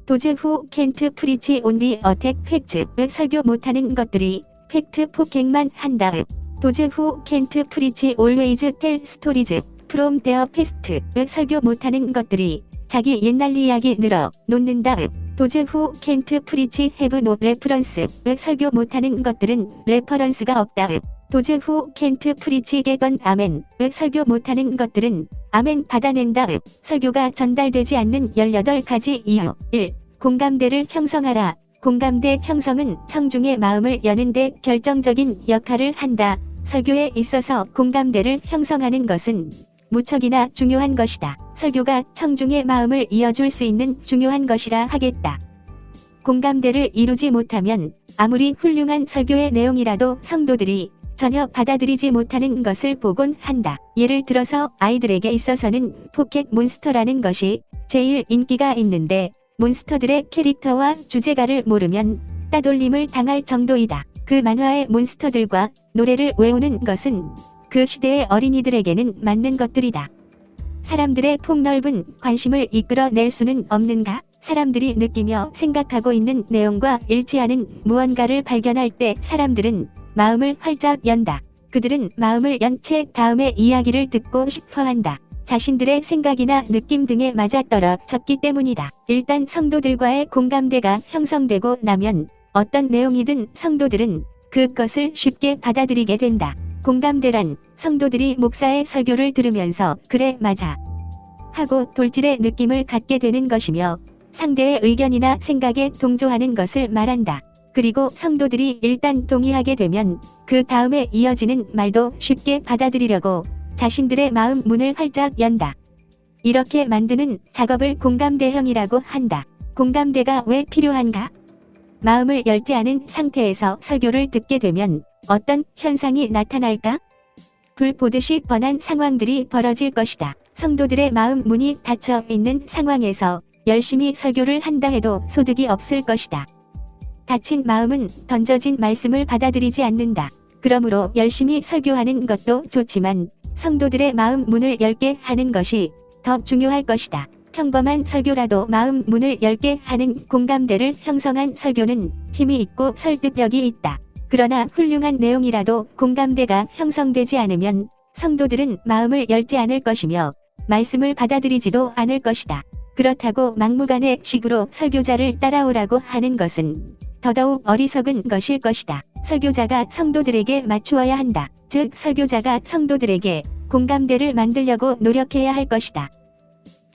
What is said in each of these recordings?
도즈 후 캔트 프리치 온리 어택 팩츠의 설교 못하는 것들이 팩트 폭행만 한다. 도즈 후 캔트 프리치 올웨이즈 텔 스토리즈 프롬 데어 패스트의 설교 못하는 것들이 자기 옛날 이야기 늘어 놓는다. 도즈 후 캔트 프리치 헤브 노 레퍼런스의 설교 못하는 것들은 레퍼런스가 없다. 도즈 후 캔트 프리치 개건 아멘의 설교 못하는 것들은 아멘 받아낸다. 설교가 전달되지 않는 18가지 이유. 1. 공감대를 형성하라. 공감대 형성은 청중의 마음을 여는데 결정적인 역할을 한다. 설교에 있어서 공감대를 형성하는 것은 무척이나 중요한 것이다. 설교가 청중의 마음을 이어줄 수 있는 중요한 것이라 하겠다. 공감대를 이루지 못하면 아무리 훌륭한 설교의 내용이라도 성도들이 전혀 받아들이지 못하는 것을 보곤 한다. 예를 들어서 아이들에게 있어서는 포켓 몬스터라는 것이 제일 인기가 있는데 몬스터들의 캐릭터와 주제가를 모르면 따돌림을 당할 정도이다. 그 만화의 몬스터들과 노래를 외우는 것은 그 시대의 어린이들에게는 맞는 것들이다. 사람들의 폭넓은 관심을 이끌어낼 수는 없는가? 사람들이 느끼며 생각하고 있는 내용과 일치하는 무언가를 발견할 때 사람들은 마음을 활짝 연다. 그들은 마음을 연 채 다음의 이야기를 듣고 싶어한다. 자신들의 생각이나 느낌 등에 맞아떨어졌기 때문이다. 일단 성도들과의 공감대가 형성되고 나면 어떤 내용이든 성도들은 그것을 쉽게 받아들이게 된다. 공감대란 성도들이 목사의 설교를 들으면서 그래 맞아 하고 돌질의 느낌을 갖게 되는 것이며 상대의 의견이나 생각에 동조하는 것을 말한다. 그리고 성도들이 일단 동의하게 되면 그 다음에 이어지는 말도 쉽게 받아들이려고 자신들의 마음 문을 활짝 연다. 이렇게 만드는 작업을 공감대형이라고 한다. 공감대가 왜 필요한가? 마음을 열지 않은 상태에서 설교를 듣게 되면 어떤 현상이 나타날까? 불 보듯이 뻔한 상황들이 벌어질 것이다. 성도들의 마음 문이 닫혀 있는 상황에서 열심히 설교를 한다 해도 소득이 없을 것이다. 닫힌 마음은 던져진 말씀을 받아들이지 않는다. 그러므로 열심히 설교하는 것도 좋지만 성도들의 마음 문을 열게 하는 것이 더 중요할 것이다. 평범한 설교라도 마음 문을 열게 하는 공감대를 형성한 설교는 힘이 있고 설득력이 있다. 그러나 훌륭한 내용이라도 공감대가 형성되지 않으면 성도들은 마음을 열지 않을 것이며 말씀을 받아들이지도 않을 것이다. 그렇다고 막무가내 식으로 설교자를 따라오라고 하는 것은 더더욱 어리석은 것일 것이다. 설교자가 성도들에게 맞추어야 한다. 즉 설교자가 성도들에게 공감대를 만들려고 노력해야 할 것이다.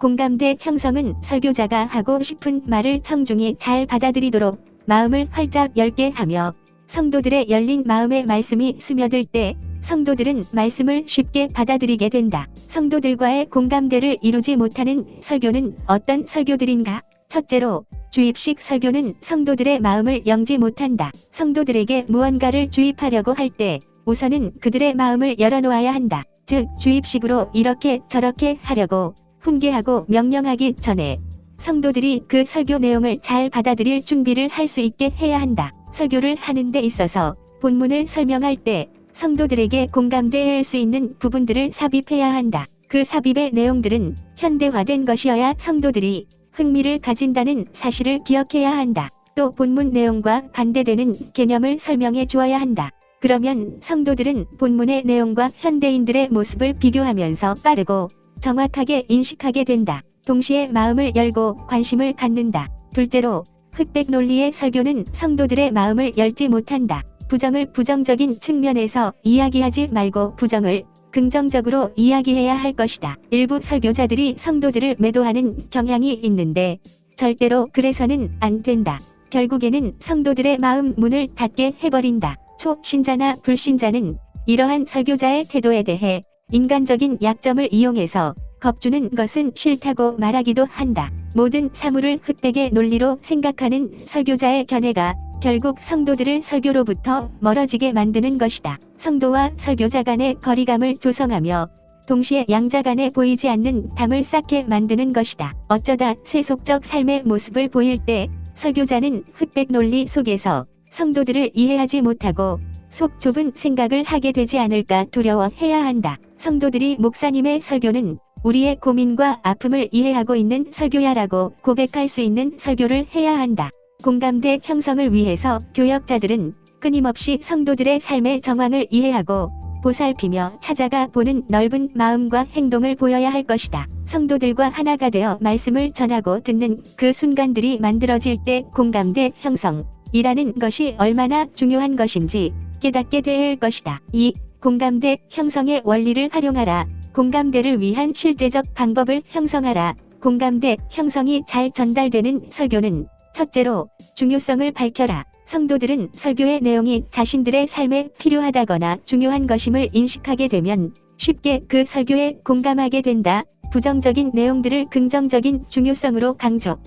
공감대 형성은 설교자가 하고 싶은 말을 청중이 잘 받아들이도록 마음을 활짝 열게 하며 성도들의 열린 마음에 말씀이 스며들 때 성도들은 말씀을 쉽게 받아들이게 된다. 성도들과의 공감대를 이루지 못하는 설교는 어떤 설교들인가? 첫째로 주입식 설교는 성도들의 마음을 영지 못한다. 성도들에게 무언가를 주입하려고 할 때 우선은 그들의 마음을 열어놓아야 한다. 즉 주입식으로 이렇게 저렇게 하려고 훈계하고 명령하기 전에 성도들이 그 설교 내용을 잘 받아들일 준비를 할 수 있게 해야 한다. 설교를 하는 데 있어서 본문을 설명할 때 성도들에게 공감될 수 있는 부분들을 삽입해야 한다. 그 삽입의 내용들은 현대화된 것이어야 성도들이 흥미를 가진다는 사실을 기억해야 한다. 또 본문 내용과 반대되는 개념을 설명해 주어야 한다. 그러면 성도들은 본문의 내용과 현대인들의 모습을 비교하면서 빠르고 정확하게 인식하게 된다. 동시에 마음을 열고 관심을 갖는다. 둘째로 흑백 논리의 설교는 성도들의 마음을 열지 못한다. 부정을 부정적인 측면에서 이야기하지 말고 부정을 긍정적으로 이야기해야 할 것이다. 일부 설교자들이 성도들을 매도하는 경향이 있는데 절대로 그래서는 안 된다. 결국에는 성도들의 마음 문을 닫게 해버린다. 초신자나 불신자는 이러한 설교자의 태도에 대해 인간적인 약점을 이용해서 겁주는 것은 싫다고 말하기도 한다. 모든 사물을 흑백의 논리로 생각하는 설교자의 견해가 결국 성도들을 설교로부터 멀어지게 만드는 것이다. 성도와 설교자 간의 거리감을 조성하며 동시에 양자 간에 보이지 않는 담을 쌓게 만드는 것이다. 어쩌다 세속적 삶의 모습을 보일 때 설교자는 흑백 논리 속에서 성도들을 이해하지 못하고 속 좁은 생각을 하게 되지 않을까 두려워해야 한다. 성도들이 목사님의 설교는 우리의 고민과 아픔을 이해하고 있는 설교야라고 고백할 수 있는 설교를 해야 한다. 공감대 형성을 위해서 교역자들은 끊임없이 성도들의 삶의 정황을 이해하고 보살피며 찾아가 보는 넓은 마음과 행동을 보여야 할 것이다. 성도들과 하나가 되어 말씀을 전하고 듣는 그 순간들이 만들어질 때 공감대 형성이라는 것이 얼마나 중요한 것인지 깨닫게 될 것이다. 2. 공감대 형성의 원리를 활용하라. 공감대를 위한 실제적 방법을 형성하라. 공감대 형성이 잘 전달되는 설교는 첫째로 중요성을 밝혀라. 성도들은 설교의 내용이 자신들의 삶에 필요하다거나 중요한 것임을 인식하게 되면 쉽게 그 설교에 공감하게 된다. 부정적인 내용들을 긍정적인 중요성으로 강조.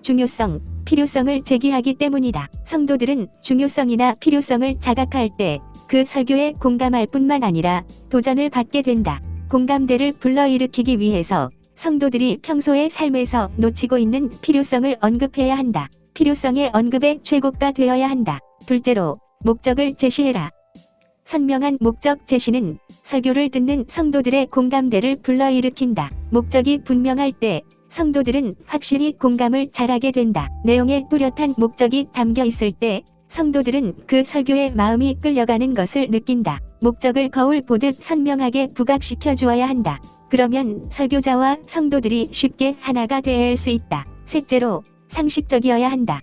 중요성, 필요성을 제기하기 때문이다. 성도들은 중요성이나 필요성을 자각할 때 그 설교에 공감할 뿐만 아니라 도전을 받게 된다. 공감대를 불러일으키기 위해서 성도들이 평소의 삶에서 놓치고 있는 필요성을 언급해야 한다. 필요성의 언급의 최고가 되어야 한다. 둘째로, 목적을 제시해라. 선명한 목적 제시는 설교를 듣는 성도들의 공감대를 불러일으킨다. 목적이 분명할 때 성도들은 확실히 공감을 잘하게 된다. 내용에 뚜렷한 목적이 담겨 있을 때 성도들은 그 설교에 마음이 끌려가는 것을 느낀다. 목적을 거울 보듯 선명하게 부각시켜 주어야 한다. 그러면 설교자와 성도들이 쉽게 하나가 될 수 있다. 셋째로, 상식적이어야 한다.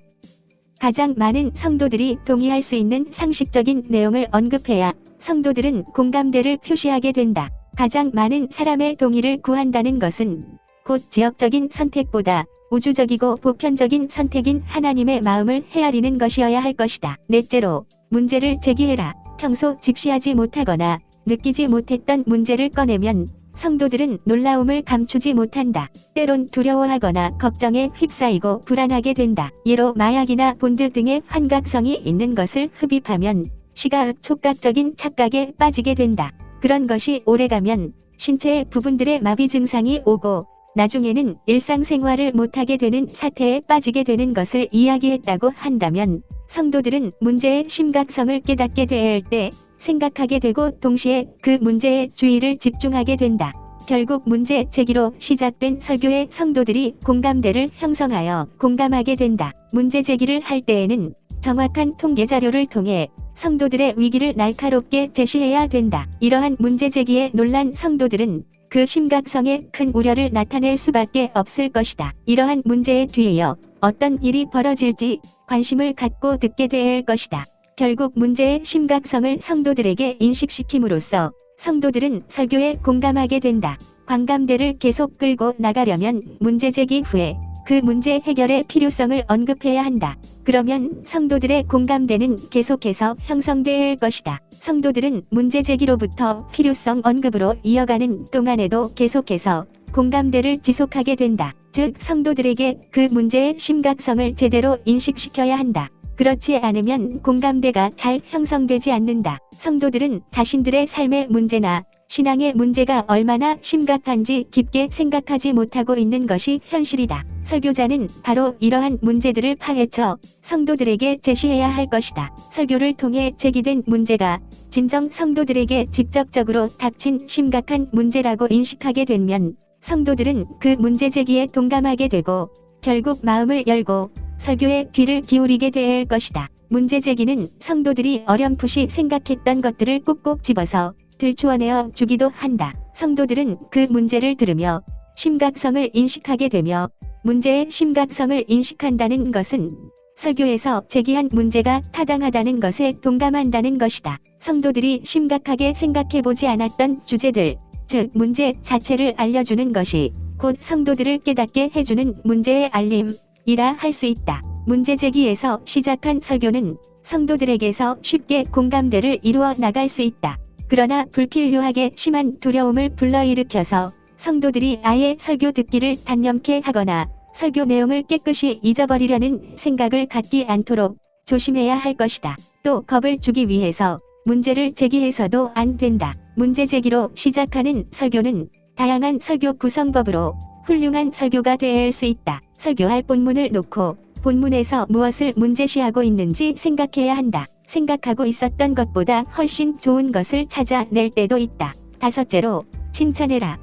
가장 많은 성도들이 동의할 수 있는 상식적인 내용을 언급해야 성도들은 공감대를 표시하게 된다. 가장 많은 사람의 동의를 구한다는 것은 곧 지역적인 선택보다 우주적이고 보편적인 선택인 하나님의 마음을 헤아리는 것이어야 할 것이다. 넷째로, 문제를 제기해라. 평소 직시하지 못하거나 느끼지 못했던 문제를 꺼내면 성도들은 놀라움을 감추지 못한다. 때론 두려워하거나 걱정에 휩싸이고 불안하게 된다. 예로 마약이나 본드 등의 환각성이 있는 것을 흡입하면 시각, 촉각적인 착각에 빠지게 된다. 그런 것이 오래가면 신체의 부분들의 마비 증상이 오고 나중에는 일상생활을 못하게 되는 사태에 빠지게 되는 것을 이야기했다고 한다면 성도들은 문제의 심각성을 깨닫게 될 때 생각하게 되고 동시에 그 문제에 주의를 집중하게 된다. 결국 문제 제기로 시작된 설교에 성도들이 공감대를 형성하여 공감하게 된다. 문제 제기를 할 때에는 정확한 통계 자료를 통해 성도들의 위기를 날카롭게 제시해야 된다. 이러한 문제 제기에 놀란 성도들은 그 심각성에 큰 우려를 나타낼 수밖에 없을 것이다. 이러한 문제에 뒤이어 어떤 일이 벌어질지 관심을 갖고 듣게 될 것이다. 결국 문제의 심각성을 성도들에게 인식시킴으로써 성도들은 설교에 공감하게 된다. 공감대를 계속 끌고 나가려면 문제 제기 후에 그 문제 해결의 필요성을 언급해야 한다. 그러면 성도들의 공감대는 계속해서 형성될 것이다. 성도들은 문제 제기로부터 필요성 언급으로 이어가는 동안에도 계속해서 공감대를 지속하게 된다. 즉 성도들에게 그 문제의 심각성을 제대로 인식시켜야 한다. 그렇지 않으면 공감대가 잘 형성되지 않는다. 성도들은 자신들의 삶의 문제나 신앙의 문제가 얼마나 심각한지 깊게 생각하지 못하고 있는 것이 현실이다. 설교자는 바로 이러한 문제들을 파헤쳐 성도들에게 제시해야 할 것이다. 설교를 통해 제기된 문제가 진정 성도들에게 직접적으로 닥친 심각한 문제라고 인식하게 되면 성도들은 그 문제 제기에 동감하게 되고 결국 마음을 열고 설교에 귀를 기울이게 될 것이다. 문제 제기는 성도들이 어렴풋이 생각했던 것들을 꼭꼭 집어서 들추어내어 주기도 한다. 성도들은 그 문제를 들으며 심각성을 인식하게 되며 문제의 심각성을 인식한다는 것은 설교에서 제기한 문제가 타당하다는 것에 동감한다는 것이다. 성도들이 심각하게 생각해보지 않았던 주제들, 즉 문제 자체를 알려주는 것이 곧 성도들을 깨닫게 해주는 문제의 알림이라 할 수 있다. 문제 제기에서 시작한 설교는 성도들에게서 쉽게 공감대를 이루어 나갈 수 있다. 그러나 불필요하게 심한 두려움을 불러일으켜서 성도들이 아예 설교 듣기를 단념케 하거나 설교 내용을 깨끗이 잊어버리려는 생각을 갖지 않도록 조심해야 할 것이다. 또 겁을 주기 위해서 문제를 제기해서도 안 된다. 문제 제기로 시작하는 설교는 다양한 설교 구성법으로 훌륭한 설교가 될 수 있다. 설교할 본문을 놓고 본문에서 무엇을 문제시하고 있는지 생각해야 한다. 생각하고 있었던 것보다 훨씬 좋은 것을 찾아낼 때도 있다. 다섯째로, 칭찬해라.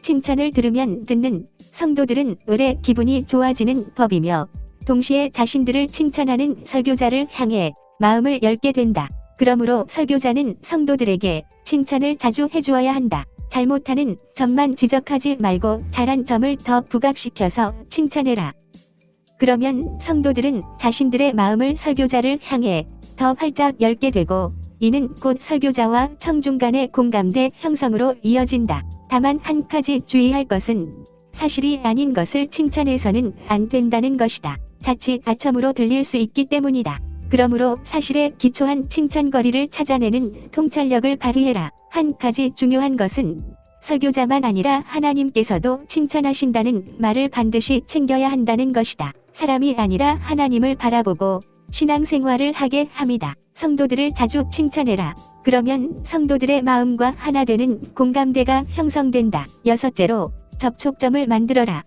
칭찬을 들으면 듣는 성도들은 의례 기분이 좋아지는 법이며 동시에 자신들을 칭찬하는 설교자를 향해 마음을 열게 된다. 그러므로 설교자는 성도들에게 칭찬을 자주 해주어야 한다. 잘못하는 점만 지적하지 말고 잘한 점을 더 부각시켜서 칭찬해라. 그러면 성도들은 자신들의 마음을 설교자를 향해 더 활짝 열게 되고 이는 곧 설교자와 청중 간의 공감대 형성으로 이어진다. 다만 한 가지 주의할 것은 사실이 아닌 것을 칭찬해서는 안 된다는 것이다. 자칫 아첨으로 들릴 수 있기 때문이다. 그러므로 사실에 기초한 칭찬거리를 찾아내는 통찰력을 발휘해라. 한 가지 중요한 것은 설교자만 아니라 하나님께서도 칭찬하신다는 말을 반드시 챙겨야 한다는 것이다. 사람이 아니라 하나님을 바라보고 신앙생활을 하게 합니다. 성도들을 자주 칭찬해라. 그러면 성도들의 마음과 하나 되는 공감대가 형성된다. 여섯째로, 접촉점을 만들어라.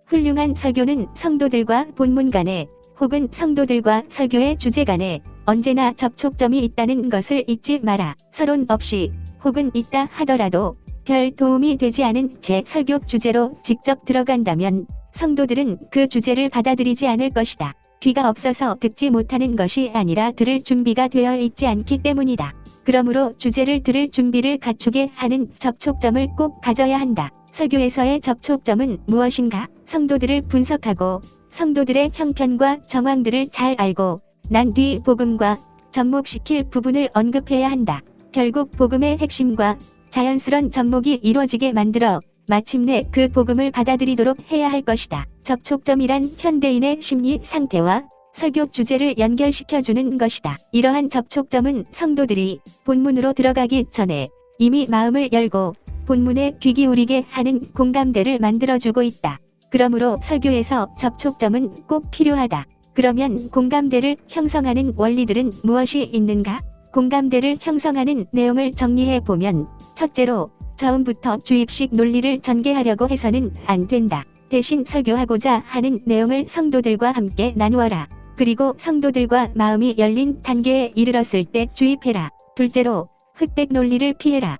훌륭한 설교는 성도들과 본문 간에 혹은 성도들과 설교의 주제 간에 언제나 접촉점이 있다는 것을 잊지 마라. 서론 없이 혹은 있다 하더라도 별 도움이 되지 않은 제 설교 주제로 직접 들어간다면 성도들은 그 주제를 받아들이지 않을 것이다. 귀가 없어서 듣지 못하는 것이 아니라 들을 준비가 되어 있지 않기 때문이다. 그러므로 주제를 들을 준비를 갖추게 하는 접촉점을 꼭 가져야 한다. 설교에서의 접촉점은 무엇인가? 성도들을 분석하고 성도들의 형편과 정황들을 잘 알고 난 뒤 복음과 접목시킬 부분을 언급해야 한다. 결국 복음의 핵심과 자연스런 접목이 이루어지게 만들어 마침내 그 복음을 받아들이도록 해야 할 것이다. 접촉점이란 현대인의 심리 상태와 설교 주제를 연결시켜주는 것이다. 이러한 접촉점은 성도들이 본문으로 들어가기 전에 이미 마음을 열고 본문에 귀 기울이게 하는 공감대를 만들어주고 있다. 그러므로 설교에서 접촉점은 꼭 필요하다. 그러면 공감대를 형성하는 원리들은 무엇이 있는가? 공감대를 형성하는 내용을 정리해 보면 첫째로 처음부터 주입식 논리를 전개하려고 해서는 안 된다. 대신 설교하고자 하는 내용을 성도들과 함께 나누어라. 그리고 성도들과 마음이 열린 단계에 이르렀을 때 주입해라. 둘째로 흑백 논리를 피해라.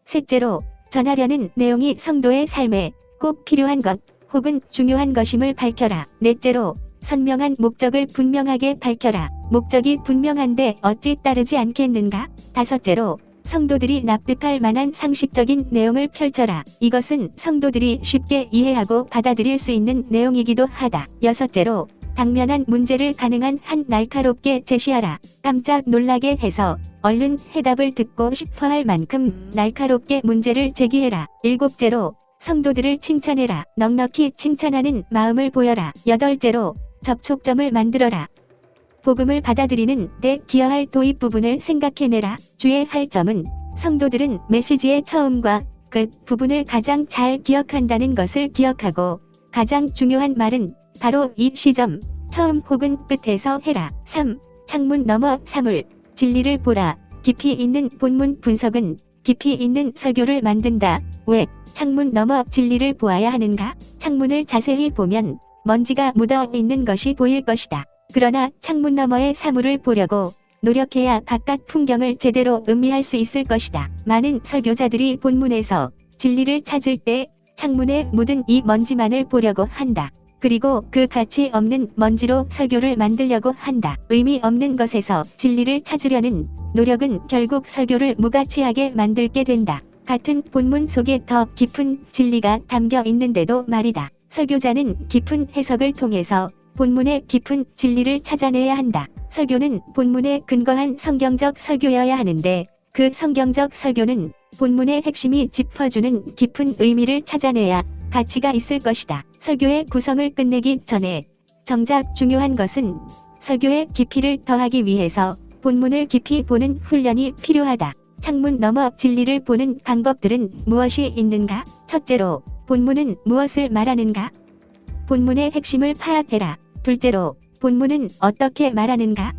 셋째로 전하려는 내용이 성도의 삶에 꼭 필요한 것 혹은 중요한 것임을 밝혀라. 넷째로 선명한 목적을 분명하게 밝혀라. 목적이 분명한데 어찌 따르지 않겠는가? 다섯째로 성도들이 납득할 만한 상식적인 내용을 펼쳐라. 이것은 성도들이 쉽게 이해하고 받아들일 수 있는 내용이기도 하다. 여섯째로 당면한 문제를 가능한 한 날카롭게 제시하라. 깜짝 놀라게 해서 얼른 해답을 듣고 싶어 할 만큼 날카롭게 문제를 제기해라. 일곱째로 성도들을 칭찬해라. 넉넉히 칭찬하는 마음을 보여라. 여덟째로 접촉점을 만들어라. 복음을 받아들이는 데 기여할 도입 부분을 생각해내라. 주의할 점은 성도들은 메시지의 처음과 끝 부분을 가장 잘 기억한다는 것을 기억하고 가장 중요한 말은 바로 이 시점, 처음 혹은 끝에서 해라. 3. 창문 너머 사물, 진리를 보라. 깊이 있는 본문 분석은 깊이 있는 설교를 만든다. 왜 창문 너머 진리를 보아야 하는가? 창문을 자세히 보면 먼지가 묻어 있는 것이 보일 것이다. 그러나 창문 너머의 사물을 보려고 노력해야 바깥 풍경을 제대로 음미할 수 있을 것이다. 많은 설교자들이 본문에서 진리를 찾을 때 창문에 묻은 이 먼지만을 보려고 한다. 그리고 그 가치 없는 먼지로 설교를 만들려고 한다. 의미 없는 것에서 진리를 찾으려는 노력은 결국 설교를 무가치하게 만들게 된다. 같은 본문 속에 더 깊은 진리가 담겨 있는데도 말이다. 설교자는 깊은 해석을 통해서 본문의 깊은 진리를 찾아내야 한다. 설교는 본문에 근거한 성경적 설교여야 하는데 그 성경적 설교는 본문의 핵심이 짚어주는 깊은 의미를 찾아내야 가치가 있을 것이다. 설교의 구성을 끝내기 전에 정작 중요한 것은 설교의 깊이를 더하기 위해서 본문을 깊이 보는 훈련이 필요하다. 창문 너머 진리를 보는 방법들은 무엇이 있는가? 첫째로 본문은 무엇을 말하는가? 본문의 핵심을 파악해라. 둘째로 본문은 어떻게 말하는가?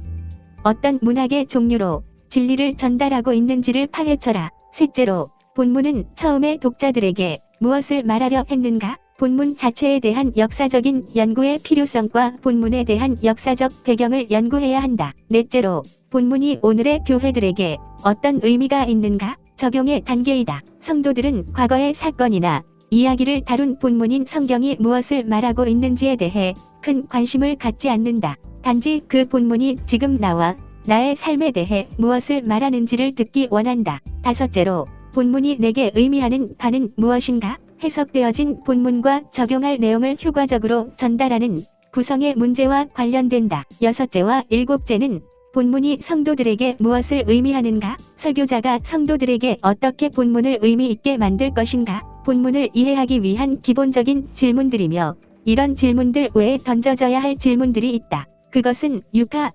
어떤 문학의 종류로 진리를 전달하고 있는지를 파헤쳐라. 셋째로 본문은 처음에 독자들에게 무엇을 말하려 했는가? 본문 자체에 대한 역사적인 연구의 필요성과 본문에 대한 역사적 배경을 연구해야 한다. 넷째로, 본문이 오늘의 교회들에게 어떤 의미가 있는가? 적용의 단계이다. 성도들은 과거의 사건이나 이야기를 다룬 본문인 성경이 무엇을 말하고 있는지에 대해 큰 관심을 갖지 않는다. 단지 그 본문이 지금 나와 나의 삶에 대해 무엇을 말하는지를 듣기 원한다. 다섯째로, 본문이 내게 의미하는 바는 무엇인가? 해석되어진 본문과 적용할 내용을 효과적으로 전달하는 구성의 문제와 관련된다. 여섯째와 일곱째는 본문이 성도들에게 무엇을 의미하는가? 설교자가 성도들에게 어떻게 본문을 의미 있게 만들 것인가? 본문을 이해하기 위한 기본적인 질문들이며 이런 질문들 외에 던져져야 할 질문들이 있다. 그것은 유카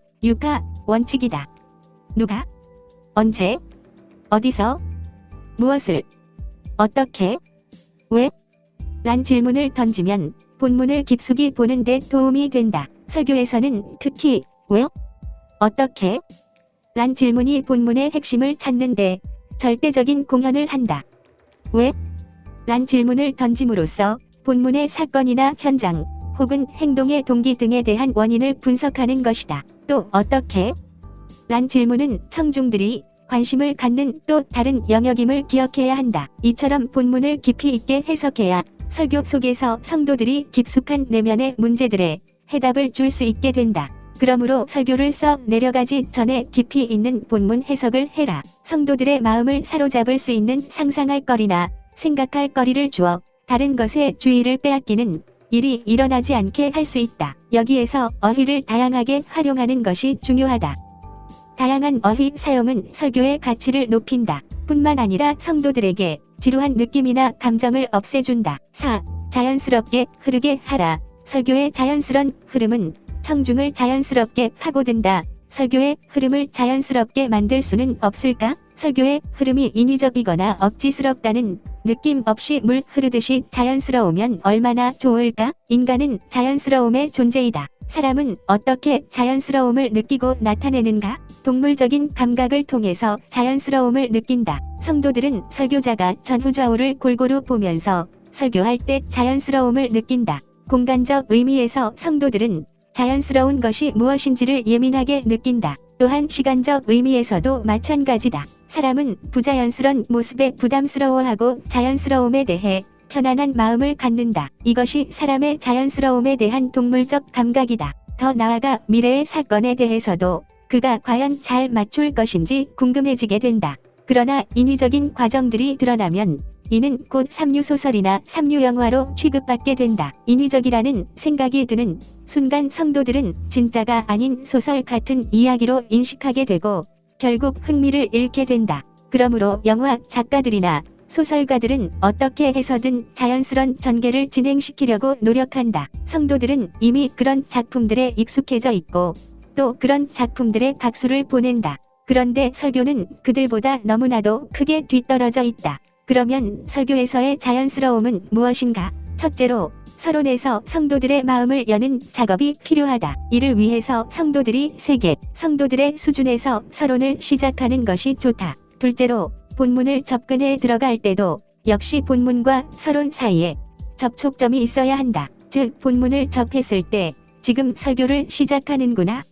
원칙이다. 누가? 언제? 어디서? 무엇을? 어떻게? 왜? 란 질문을 던지면 본문을 깊숙이 보는 데 도움이 된다. 설교에서는 특히 왜? 어떻게? 란 질문이 본문의 핵심을 찾는데 절대적인 공헌을 한다. 왜? 란 질문을 던짐으로써 본문의 사건이나 현장 혹은 행동의 동기 등에 대한 원인을 분석하는 것이다. 또 어떻게? 란 질문은 청중들이 관심을 갖는 또 다른 영역임을 기억해야 한다. 이처럼 본문을 깊이 있게 해석해야 설교 속에서 성도들이 깊숙한 내면의 문제들에 해답을 줄 수 있게 된다. 그러므로 설교를 써 내려가기 전에 깊이 있는 본문 해석을 해라. 성도들의 마음을 사로잡을 수 있는 상상할 거리나 생각할 거리를 주어 다른 것에 주의를 빼앗기는 일이 일어나지 않게 할 수 있다. 여기에서 어휘를 다양하게 활용하는 것이 중요하다. 다양한 어휘 사용은 설교의 가치를 높인다. 뿐만 아니라 성도들에게 지루한 느낌이나 감정을 없애준다. 4. 자연스럽게 흐르게 하라. 설교의 자연스런 흐름은 청중을 자연스럽게 파고든다. 설교의 흐름을 자연스럽게 만들 수는 없을까? 설교의 흐름이 인위적이거나 억지스럽다는 느낌 없이 물 흐르듯이 자연스러우면 얼마나 좋을까? 인간은 자연스러움의 존재이다. 사람은 어떻게 자연스러움을 느끼고 나타내는가? 동물적인 감각을 통해서 자연스러움을 느낀다. 성도들은 설교자가 전후좌우를 골고루 보면서 설교할 때 자연스러움을 느낀다. 공간적 의미에서 성도들은 자연스러운 것이 무엇인지를 예민하게 느낀다. 또한 시간적 의미에서도 마찬가지다. 사람은 부자연스런 모습에 부담스러워하고 자연스러움에 대해 편안한 마음을 갖는다. 이것이 사람의 자연스러움에 대한 동물적 감각이다. 더 나아가 미래의 사건에 대해서도 그가 과연 잘 맞출 것인지 궁금해지게 된다. 그러나 인위적인 과정들이 드러나면 이는 곧 삼류소설이나 삼류영화로 취급받게 된다. 인위적이라는 생각이 드는 순간 성도들은 진짜가 아닌 소설 같은 이야기로 인식하게 되고 결국 흥미를 잃게 된다. 그러므로 영화 작가들이나 소설가들은 어떻게 해서든 자연스런 전개를 진행시키려고 노력한다. 성도들은 이미 그런 작품들에 익숙해져 있고 또 그런 작품들의 박수를 보낸다. 그런데 설교는 그들보다 너무나도 크게 뒤떨어져 있다. 그러면 설교에서의 자연스러움은 무엇인가? 첫째로, 서론에서 성도들의 마음을 여는 작업이 필요하다. 이를 위해서 성도들이 세계, 성도들의 수준에서 서론을 시작하는 것이 좋다. 둘째로, 본문을 접근해 들어갈 때도 역시 본문과 서론 사이에 접촉점이 있어야 한다. 즉, 본문을 접했을 때 지금 설교를 시작하는구나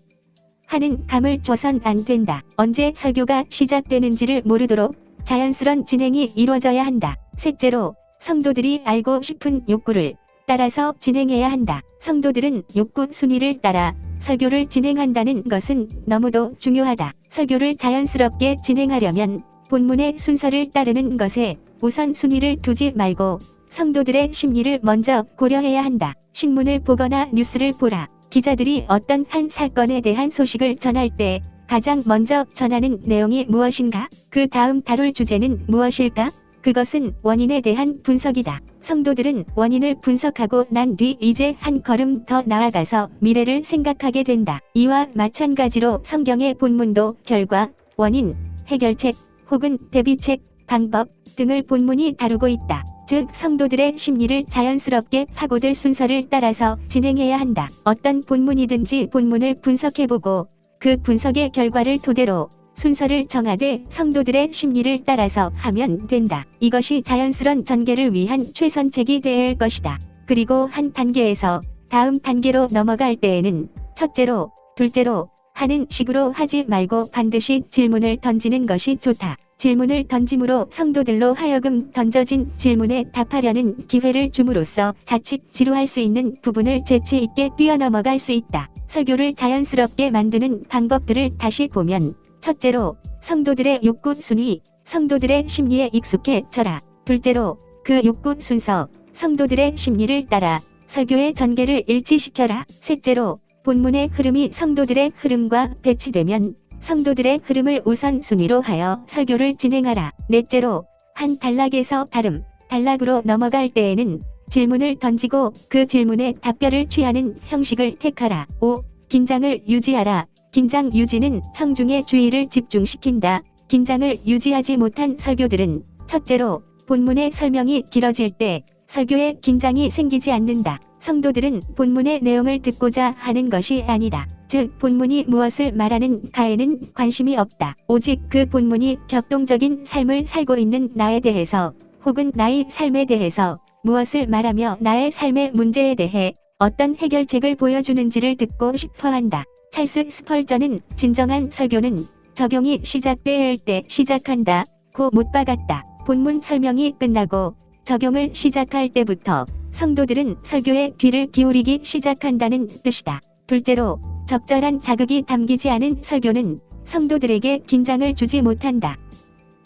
하는 감을 줘선 안 된다. 언제 설교가 시작되는지를 모르도록 자연스런 진행이 이루어져야 한다. 셋째로, 성도들이 알고 싶은 욕구를 따라서 진행해야 한다. 성도들은 욕구 순위를 따라 설교를 진행한다는 것은 너무도 중요하다. 설교를 자연스럽게 진행하려면 본문의 순서를 따르는 것에 우선 순위를 두지 말고 성도들의 심리를 먼저 고려해야 한다. 신문을 보거나 뉴스를 보라. 기자들이 어떤 한 사건에 대한 소식을 전할 때 가장 먼저 전하는 내용이 무엇인가? 그 다음 다룰 주제는 무엇일까? 그것은 원인에 대한 분석이다. 성도들은 원인을 분석하고 난 뒤 이제 한 걸음 더 나아가서 미래를 생각하게 된다. 이와 마찬가지로 성경의 본문도 결과, 원인, 해결책, 혹은 대비책, 방법 등을 본문이 다루고 있다. 즉 성도들의 심리를 자연스럽게 파고들 순서를 따라서 진행해야 한다. 어떤 본문이든지 본문을 분석해보고 그 분석의 결과를 토대로 순서를 정하되 성도들의 심리를 따라서 하면 된다. 이것이 자연스런 전개를 위한 최선책이 되어야 할 것이다. 그리고 한 단계에서 다음 단계로 넘어갈 때에는 첫째로, 둘째로 하는 식으로 하지 말고 반드시 질문을 던지는 것이 좋다. 질문을 던짐으로 성도들로 하여금 던져진 질문에 답하려는 기회를 줌으로써 자칫 지루할 수 있는 부분을 재치 있게 뛰어넘어갈 수 있다. 설교를 자연스럽게 만드는 방법들을 다시 보면 첫째로, 성도들의 욕구 순위, 성도들의 심리에 익숙해져라. 둘째로, 그 욕구 순서, 성도들의 심리를 따라 설교의 전개를 일치시켜라. 셋째로, 본문의 흐름이 성도들의 흐름과 배치되면 성도들의 흐름을 우선순위로 하여 설교를 진행하라. 넷째로, 한 단락에서 다른 단락으로 넘어갈 때에는 질문을 던지고 그 질문에 답변을 취하는 형식을 택하라. 5. 긴장을 유지하라. 긴장 유지는 청중의 주의를 집중시킨다. 긴장을 유지하지 못한 설교들은 첫째로, 본문의 설명이 길어질 때 설교에 긴장이 생기지 않는다. 성도들은 본문의 내용을 듣고자 하는 것이 아니다. 즉 본문이 무엇을 말하는가에는 관심이 없다. 오직 그 본문이 격동적인 삶을 살고 있는 나에 대해서 혹은 나의 삶에 대해서 무엇을 말하며 나의 삶의 문제에 대해 어떤 해결책을 보여주는지를 듣고 싶어한다. 찰스 스펄전은 진정한 설교는 적용이 시작돼야 할 때 시작한다 고 못 박았다. 본문 설명이 끝나고 적용을 시작할 때부터 성도들은 설교에 귀를 기울이기 시작한다는 뜻이다. 둘째로, 적절한 자극이 담기지 않은 설교는 성도들에게 긴장을 주지 못한다.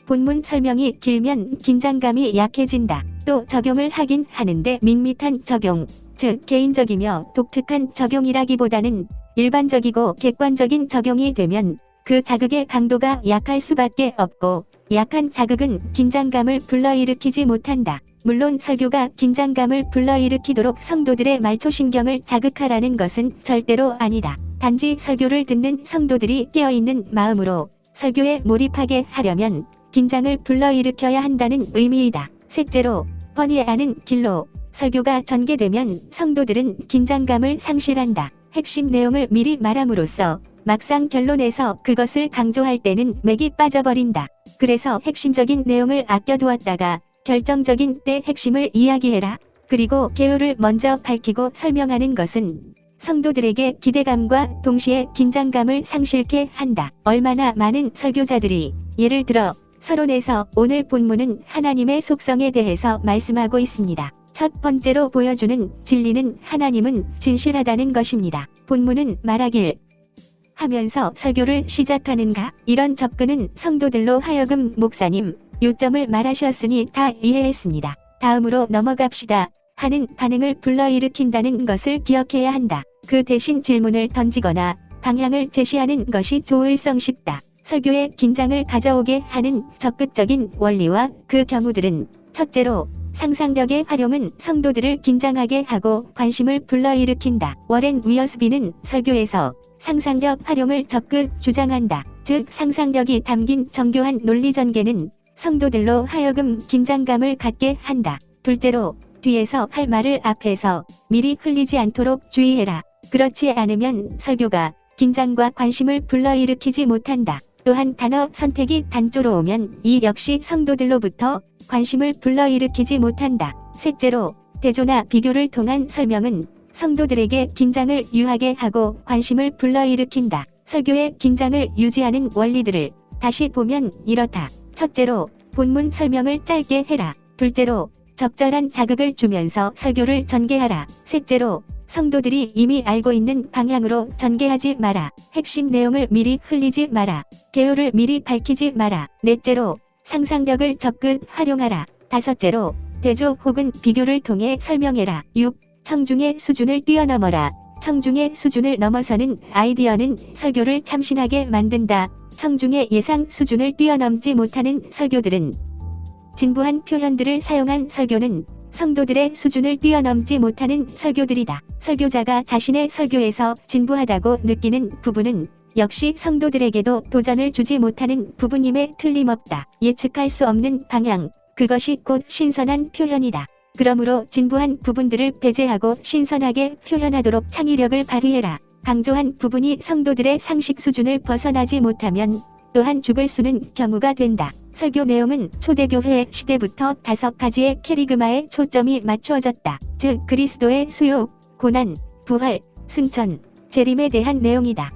본문 설명이 길면 긴장감이 약해진다. 또 적용을 하긴 하는데 밋밋한 적용, 즉 개인적이며 독특한 적용이라기보다는 일반적이고 객관적인 적용이 되면 그 자극의 강도가 약할 수밖에 없고 약한 자극은 긴장감을 불러일으키지 못한다. 물론 설교가 긴장감을 불러일으키도록 성도들의 말초신경을 자극하라는 것은 절대로 아니다. 단지 설교를 듣는 성도들이 깨어있는 마음으로 설교에 몰입하게 하려면 긴장을 불러일으켜야 한다는 의미이다. 셋째로, 번이하는 길로 설교가 전개되면 성도들은 긴장감을 상실한다. 핵심 내용을 미리 말함으로써 막상 결론에서 그것을 강조할 때는 맥이 빠져버린다. 그래서 핵심적인 내용을 아껴두었다가 결정적인 때 핵심을 이야기해라. 그리고 개요를 먼저 밝히고 설명하는 것은 성도들에게 기대감과 동시에 긴장감을 상실케 한다. 얼마나 많은 설교자들이 예를 들어 서론에서 오늘 본문은 하나님의 속성에 대해서 말씀하고 있습니다. 첫 번째로 보여주는 진리는 하나님은 진실하다는 것입니다. 본문은 말하길 하면서 설교를 시작하는가? 이런 접근은 성도들로 하여금 목사님, 요점을 말하셨으니 다 이해했습니다. 다음으로 넘어갑시다 하는 반응을 불러일으킨다는 것을 기억해야 한다. 그 대신 질문을 던지거나 방향을 제시하는 것이 좋을성 싶다. 설교에 긴장을 가져오게 하는 적극적인 원리와 그 경우들은 첫째로, 상상력의 활용은 성도들을 긴장하게 하고 관심을 불러일으킨다. 워렌 위어스비는 설교에서 상상력 활용을 적극 주장한다. 즉 상상력이 담긴 정교한 논리 전개는 성도들로 하여금 긴장감을 갖게 한다. 둘째로, 뒤에서 할 말을 앞에서 미리 흘리지 않도록 주의해라. 그렇지 않으면 설교가 긴장과 관심을 불러일으키지 못한다. 또한 단어 선택이 단조로우면 이 역시 성도들로부터 관심을 불러일으키지 못한다. 셋째로, 대조나 비교를 통한 설명은 성도들에게 긴장을 유하게 하고 관심을 불러일으킨다. 설교의 긴장을 유지하는 원리들을 다시 보면 이렇다. 첫째로, 본문 설명을 짧게 해라. 둘째로, 적절한 자극을 주면서 설교를 전개하라. 셋째로, 성도들이 이미 알고 있는 방향으로 전개하지 마라. 핵심 내용을 미리 흘리지 마라. 개요를 미리 밝히지 마라. 넷째로, 상상력을 적극 활용하라. 다섯째로, 대조 혹은 비교를 통해 설명해라. 6. 청중의 수준을 뛰어넘어라. 청중의 수준을 넘어서는 아이디어는 설교를 참신하게 만든다. 청중의 예상 수준을 뛰어넘지 못하는 설교들은 진부한 표현들을 사용한 설교는 성도들의 수준을 뛰어넘지 못하는 설교들이다. 설교자가 자신의 설교에서 진부하다고 느끼는 부분은 역시 성도들에게도 도전을 주지 못하는 부분임에 틀림없다. 예측할 수 없는 방향, 그것이 곧 신선한 표현이다. 그러므로 진부한 부분들을 배제하고 신선하게 표현하도록 창의력을 발휘해라. 강조한 부분이 성도들의 상식 수준을 벗어나지 못하면 또한 죽을 수는 경우가 된다. 설교 내용은 초대교회 시대부터 5가지의 캐리그마에 초점이 맞추어졌다. 즉 그리스도의 수요, 고난, 부활, 승천, 재림에 대한 내용이다.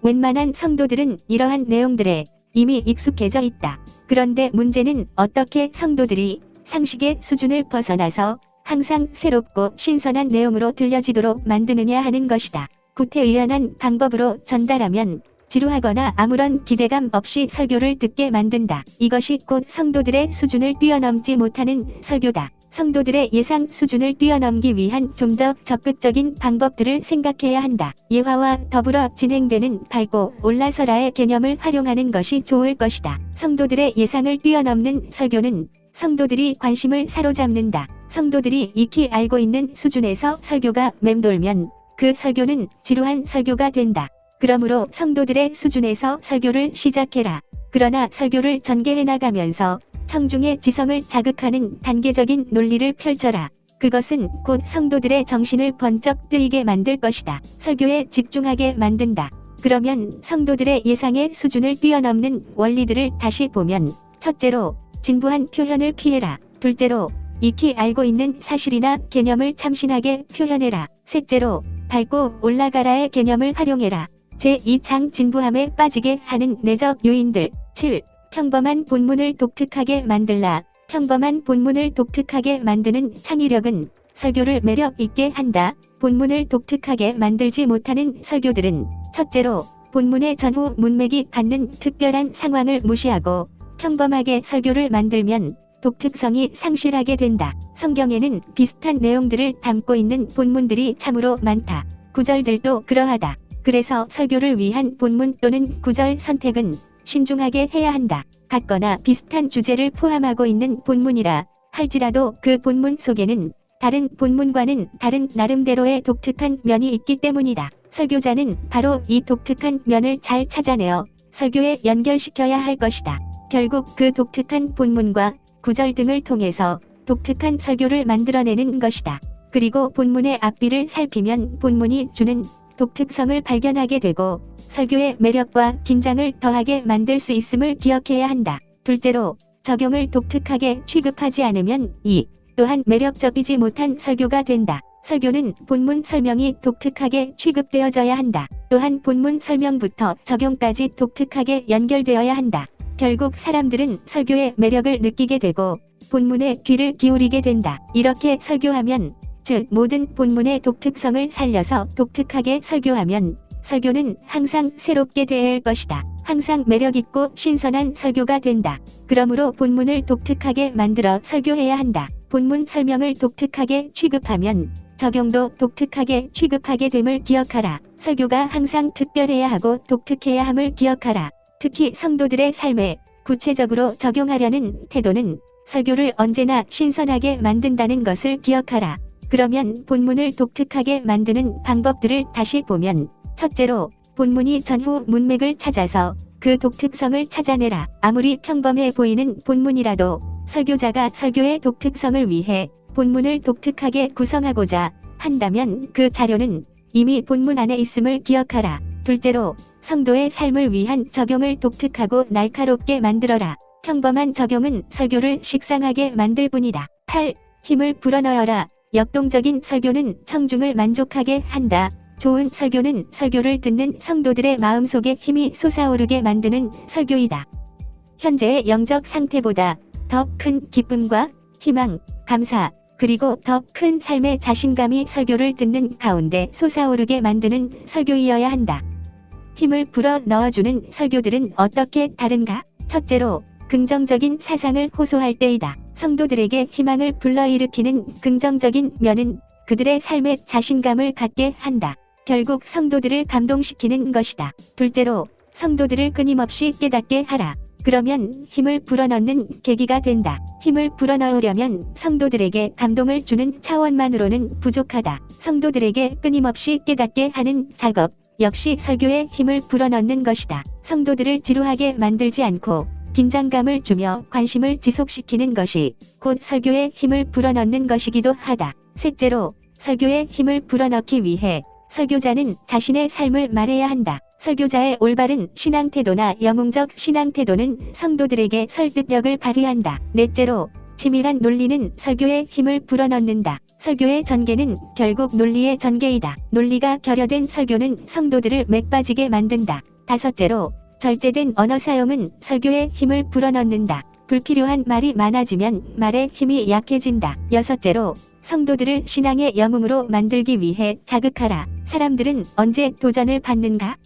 웬만한 성도들은 이러한 내용들에 이미 익숙해져 있다. 그런데 문제는 어떻게 성도들이 상식의 수준을 벗어나서 항상 새롭고 신선한 내용으로 들려지도록 만드느냐 하는 것이다. 구태의연한 방법으로 전달하면 지루하거나 아무런 기대감 없이 설교를 듣게 만든다. 이것이 곧 성도들의 수준을 뛰어넘지 못하는 설교다. 성도들의 예상 수준을 뛰어넘기 위한 좀 더 적극적인 방법들을 생각해야 한다. 예화와 더불어 진행되는 밟고 올라서라의 개념을 활용하는 것이 좋을 것이다. 성도들의 예상을 뛰어넘는 설교는 성도들이 관심을 사로잡는다. 성도들이 익히 알고 있는 수준에서 설교가 맴돌면 그 설교는 지루한 설교가 된다. 그러므로 성도들의 수준에서 설교를 시작해라. 그러나 설교를 전개해 나가면서 청중의 지성을 자극하는 단계적인 논리를 펼쳐라. 그것은 곧 성도들의 정신을 번쩍 뜨이게 만들 것이다. 설교에 집중하게 만든다. 그러면 성도들의 예상의 수준을 뛰어넘는 원리들을 다시 보면 첫째로 진부한 표현을 피해라. 둘째로 익히 알고 있는 사실이나 개념을 참신하게 표현해라. 셋째로 밟고 올라가라의 개념을 활용해라. 제2장 진부함에 빠지게 하는 내적 요인들. 7. 평범한 본문을 독특하게 만들라. 평범한 본문을 독특하게 만드는 창의력은 설교를 매력 있게 한다. 본문을 독특하게 만들지 못하는 설교들은 첫째로 본문의 전후 문맥이 갖는 특별한 상황을 무시하고 평범하게 설교를 만들면 독특성이 상실하게 된다. 성경에는 비슷한 내용들을 담고 있는 본문들이 참으로 많다. 구절들도 그러하다. 그래서 설교를 위한 본문 또는 구절 선택은 신중하게 해야 한다. 같거나 비슷한 주제를 포함하고 있는 본문이라 할지라도 그 본문 속에는 다른 본문과는 다른 나름대로의 독특한 면이 있기 때문이다. 설교자는 바로 이 독특한 면을 잘 찾아내어 설교에 연결시켜야 할 것이다. 결국 그 독특한 본문과 구절 등을 통해서 독특한 설교를 만들어내는 것이다. 그리고 본문의 앞뒤를 살피면 본문이 주는 독특성을 발견하게 되고 설교의 매력과 긴장을 더하게 만들 수 있음을 기억해야 한다. 둘째로 적용을 독특하게 취급하지 않으면 이 또한 매력적이지 못한 설교가 된다. 설교는 본문 설명이 독특하게 취급되어져야 한다. 또한 본문 설명부터 적용까지 독특하게 연결되어야 한다. 결국 사람들은 설교의 매력을 느끼게 되고 본문에 귀를 기울이게 된다. 이렇게 설교하면 즉 모든 본문의 독특성을 살려서 독특하게 설교하면 설교는 항상 새롭게 될 것이다. 항상 매력있고 신선한 설교가 된다. 그러므로 본문을 독특하게 만들어 설교해야 한다. 본문 설명을 독특하게 취급하면 적용도 독특하게 취급하게 됨을 기억하라. 설교가 항상 특별해야 하고 독특해야 함을 기억하라. 특히 성도들의 삶에 구체적으로 적용하려는 태도는 설교를 언제나 신선하게 만든다는 것을 기억하라. 그러면 본문을 독특하게 만드는 방법들을 다시 보면 첫째로 본문이 전후 문맥을 찾아서 그 독특성을 찾아내라. 아무리 평범해 보이는 본문이라도 설교자가 설교의 독특성을 위해 본문을 독특하게 구성하고자 한다면 그 자료는 이미 본문 안에 있음을 기억하라. 둘째로 성도의 삶을 위한 적용을 독특하고 날카롭게 만들어라. 평범한 적용은 설교를 식상하게 만들 뿐이다. 8. 힘을 불어넣어라. 역동적인 설교는 청중을 만족하게 한다. 좋은 설교는 설교를 듣는 성도들의 마음속에 힘이 솟아오르게 만드는 설교이다. 현재의 영적 상태보다 더 큰 기쁨과 희망, 감사, 그리고 더 큰 삶의 자신감이 설교를 듣는 가운데 솟아오르게 만드는 설교이어야 한다. 힘을 불어 넣어주는 설교들은 어떻게 다른가? 첫째로 긍정적인 사상을 호소할 때이다. 성도들에게 희망을 불러일으키는 긍정적인 면은 그들의 삶에 자신감을 갖게 한다. 결국 성도들을 감동시키는 것이다. 둘째로 성도들을 끊임없이 깨닫게 하라. 그러면 힘을 불어넣는 계기가 된다. 힘을 불어넣으려면 성도들에게 감동을 주는 차원만으로는 부족하다. 성도들에게 끊임없이 깨닫게 하는 작업 역시 설교에 힘을 불어넣는 것이다. 성도들을 지루하게 만들지 않고 긴장감을 주며 관심을 지속시키는 것이 곧 설교에 힘을 불어넣는 것이기도 하다. 셋째로 설교에 힘을 불어넣기 위해 설교자는 자신의 삶을 말해야 한다. 설교자의 올바른 신앙태도나 영웅적 신앙태도는 성도들에게 설득력을 발휘한다. 넷째로, 치밀한 논리는 설교의 힘을 불어넣는다. 설교의 전개는 결국 논리의 전개이다. 논리가 결여된 설교는 성도들을 맥빠지게 만든다. 다섯째로, 절제된 언어 사용은 설교의 힘을 불어넣는다. 불필요한 말이 많아지면 말의 힘이 약해진다. 여섯째로, 성도들을 신앙의 영웅으로 만들기 위해 자극하라. 사람들은 언제 도전을 받는가?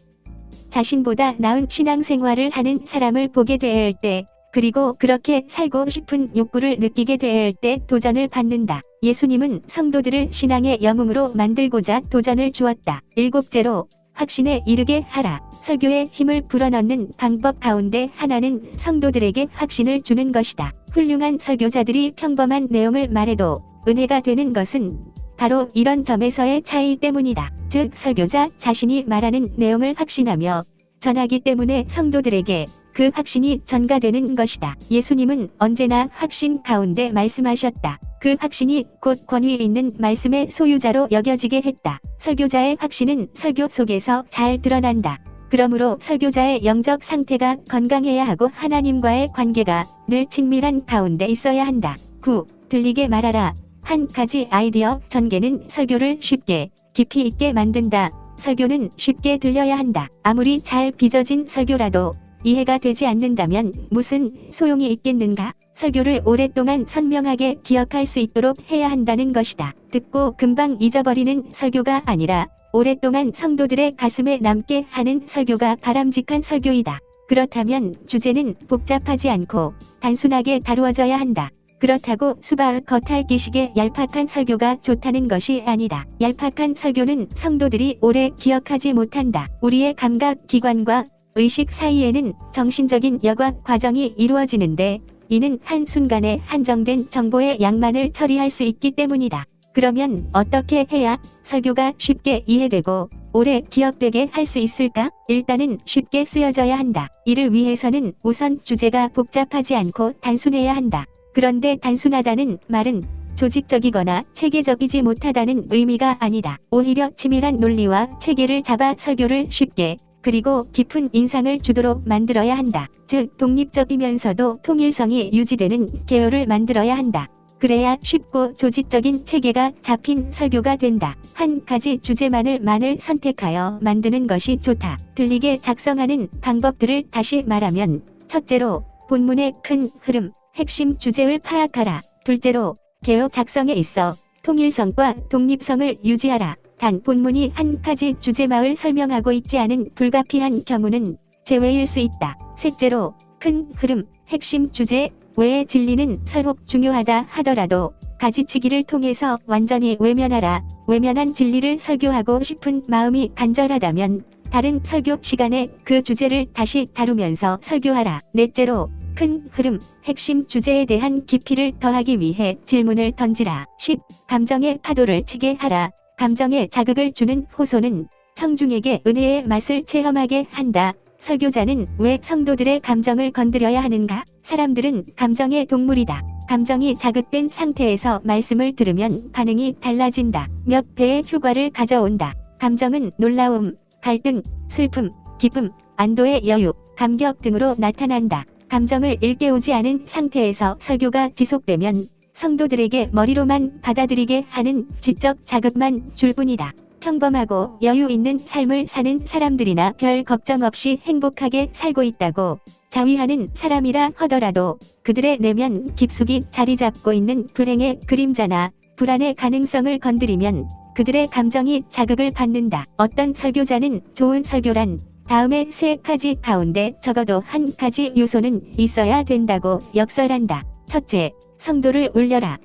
자신보다 나은 신앙생활을 하는 사람을 보게 될 때, 그리고 그렇게 살고 싶은 욕구를 느끼게 될 때 도전을 받는다. 예수님은 성도들을 신앙의 영웅으로 만들고자 도전을 주었다. 일곱째로, 확신에 이르게 하라. 설교의 힘을 불어넣는 방법 가운데 하나는 성도들에게 확신을 주는 것이다. 훌륭한 설교자들이 평범한 내용을 말해도 은혜가 되는 것은 바로 이런 점에서의 차이 때문이다. 즉, 설교자 자신이 말하는 내용을 확신하며 전하기 때문에 성도들에게 그 확신이 전가되는 것이다. 예수님은 언제나 확신 가운데 말씀하셨다. 그 확신이 곧 권위 있는 말씀의 소유자로 여겨지게 했다. 설교자의 확신은 설교 속에서 잘 드러난다. 그러므로 설교자의 영적 상태가 건강해야 하고 하나님과의 관계가 늘 친밀한 가운데 있어야 한다. 9. 들리게 말하라. 한 가지 아이디어 전개는 설교를 쉽게, 깊이 있게 만든다. 설교는 쉽게 들려야 한다. 아무리 잘 빚어진 설교라도 이해가 되지 않는다면 무슨 소용이 있겠는가? 설교를 오랫동안 선명하게 기억할 수 있도록 해야 한다는 것이다. 듣고 금방 잊어버리는 설교가 아니라 오랫동안 성도들의 가슴에 남게 하는 설교가 바람직한 설교이다. 그렇다면 주제는 복잡하지 않고 단순하게 다루어져야 한다. 그렇다고 수박 겉핥기식의 얄팍한 설교가 좋다는 것이 아니다. 얄팍한 설교는 성도들이 오래 기억하지 못한다. 우리의 감각 기관과 의식 사이에는 정신적인 여과 과정이 이루어지는데 이는 한순간에 한정된 정보의 양만을 처리할 수 있기 때문이다. 그러면 어떻게 해야 설교가 쉽게 이해되고 오래 기억되게 할 수 있을까? 일단은 쉽게 쓰여져야 한다. 이를 위해서는 우선 주제가 복잡하지 않고 단순해야 한다. 그런데 단순하다는 말은 조직적이거나 체계적이지 못하다는 의미가 아니다. 오히려 치밀한 논리와 체계를 잡아 설교를 쉽게 그리고 깊은 인상을 주도록 만들어야 한다. 즉, 독립적이면서도 통일성이 유지되는 개요를 만들어야 한다. 그래야 쉽고 조직적인 체계가 잡힌 설교가 된다. 한 가지 주제만을 선택하여 만드는 것이 좋다. 들리게 작성하는 방법들을 다시 말하면, 첫째로, 본문의 큰 흐름, 핵심 주제를 파악하라. 둘째로, 개요 작성에 있어 통일성과 독립성을 유지하라. 단 본문이 한 가지 주제만을 설명하고 있지 않은 불가피한 경우는 제외일 수 있다. 셋째로, 큰 흐름, 핵심 주제 외의 진리는 서로 중요하다 하더라도 가지치기를 통해서 완전히 외면하라. 외면한 진리를 설교하고 싶은 마음이 간절하다면 다른 설교 시간에 그 주제를 다시 다루면서 설교하라. 넷째로, 큰 흐름, 핵심 주제에 대한 깊이를 더하기 위해 질문을 던지라. 10. 감정의 파도를 치게 하라. 감정에 자극을 주는 호소는 청중에게 은혜의 맛을 체험하게 한다. 설교자는 왜 성도들의 감정을 건드려야 하는가? 사람들은 감정의 동물이다. 감정이 자극된 상태에서 말씀을 들으면 반응이 달라진다. 몇 배의 효과를 가져온다. 감정은 놀라움, 갈등, 슬픔, 기쁨, 안도의 여유, 감격 등으로 나타난다. 감정을 일깨우지 않은 상태에서 설교가 지속되면 성도들에게 머리로만 받아들이게 하는 지적 자극만 줄 뿐이다. 평범하고 여유 있는 삶을 사는 사람들이나 별 걱정 없이 행복하게 살고 있다고 자위하는 사람이라 하더라도 그들의 내면 깊숙이 자리 잡고 있는 불행의 그림자나 불안의 가능성을 건드리면 그들의 감정이 자극을 받는다. 어떤 설교자는 좋은 설교란 다음에 세 가지 가운데 적어도 한 가지 요소는 있어야 된다고 역설한다. 첫째, 성도를 울려라.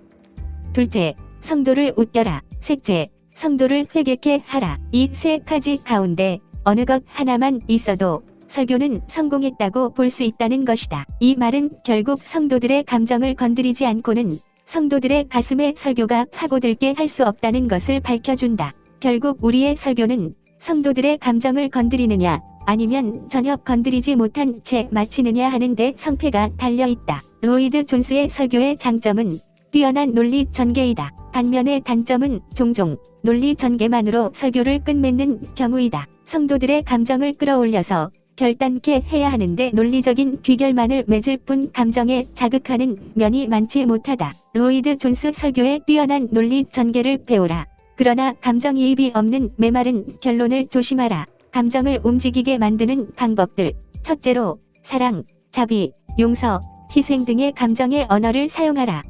둘째, 성도를 웃겨라. 셋째, 성도를 회개케 하라. 이 세 가지 가운데 어느 것 하나만 있어도 설교는 성공했다고 볼 수 있다는 것이다. 이 말은 결국 성도들의 감정을 건드리지 않고는 성도들의 가슴에 설교가 파고들게 할 수 없다는 것을 밝혀준다. 결국 우리의 설교는 성도들의 감정을 건드리느냐 아니면 전혀 건드리지 못한 채 마치느냐 하는데 성패가 달려있다. 로이드 존스의 설교의 장점은 뛰어난 논리 전개이다. 반면에 단점은 종종 논리 전개만으로 설교를 끝맺는 경우이다. 성도들의 감정을 끌어올려서 결단케 해야 하는데 논리적인 귀결만을 맺을 뿐 감정에 자극하는 면이 많지 못하다. 로이드 존스 설교의 뛰어난 논리 전개를 배우라. 그러나 감정이입이 없는 메마른 결론을 조심하라. 감정을 움직이게 만드는 방법들. 첫째로 사랑, 자비, 용서, 희생 등의 감정의 언어를 사용하라.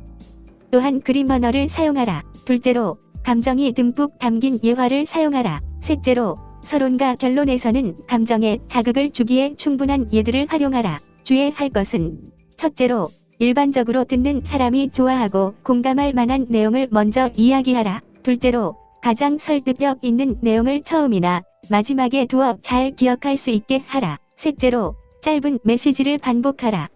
또한 그림 언어를 사용하라. 둘째로 감정이 듬뿍 담긴 예화를 사용하라. 셋째로 서론과 결론에서는 감정에 자극을 주기에 충분한 예들을 활용하라. 주의할 것은 첫째로 일반적으로 듣는 사람이 좋아하고 공감할 만한 내용을 먼저 이야기하라. 둘째로 가장 설득력 있는 내용을 처음이나 마지막에 두어 잘 기억할 수 있게 하라. 셋째로 짧은 메시지를 반복하라.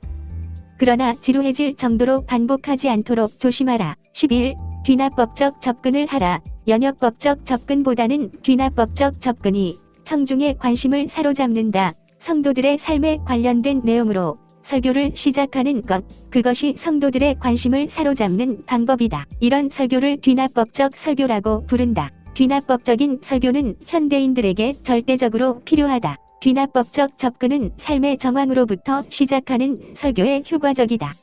그러나 지루해질 정도로 반복하지 않도록 조심하라. 11. 귀납법적 접근을 하라. 연역법적 접근보다는 귀납법적 접근이 청중의 관심을 사로잡는다. 성도들의 삶에 관련된 내용으로 설교를 시작하는 것, 그것이 성도들의 관심을 사로잡는 방법이다. 이런 설교를 귀납법적 설교라고 부른다. 귀납법적인 설교는 현대인들에게 절대적으로 필요하다. 귀납법적 접근은 삶의 정황으로부터 시작하는 설교에 효과적이다.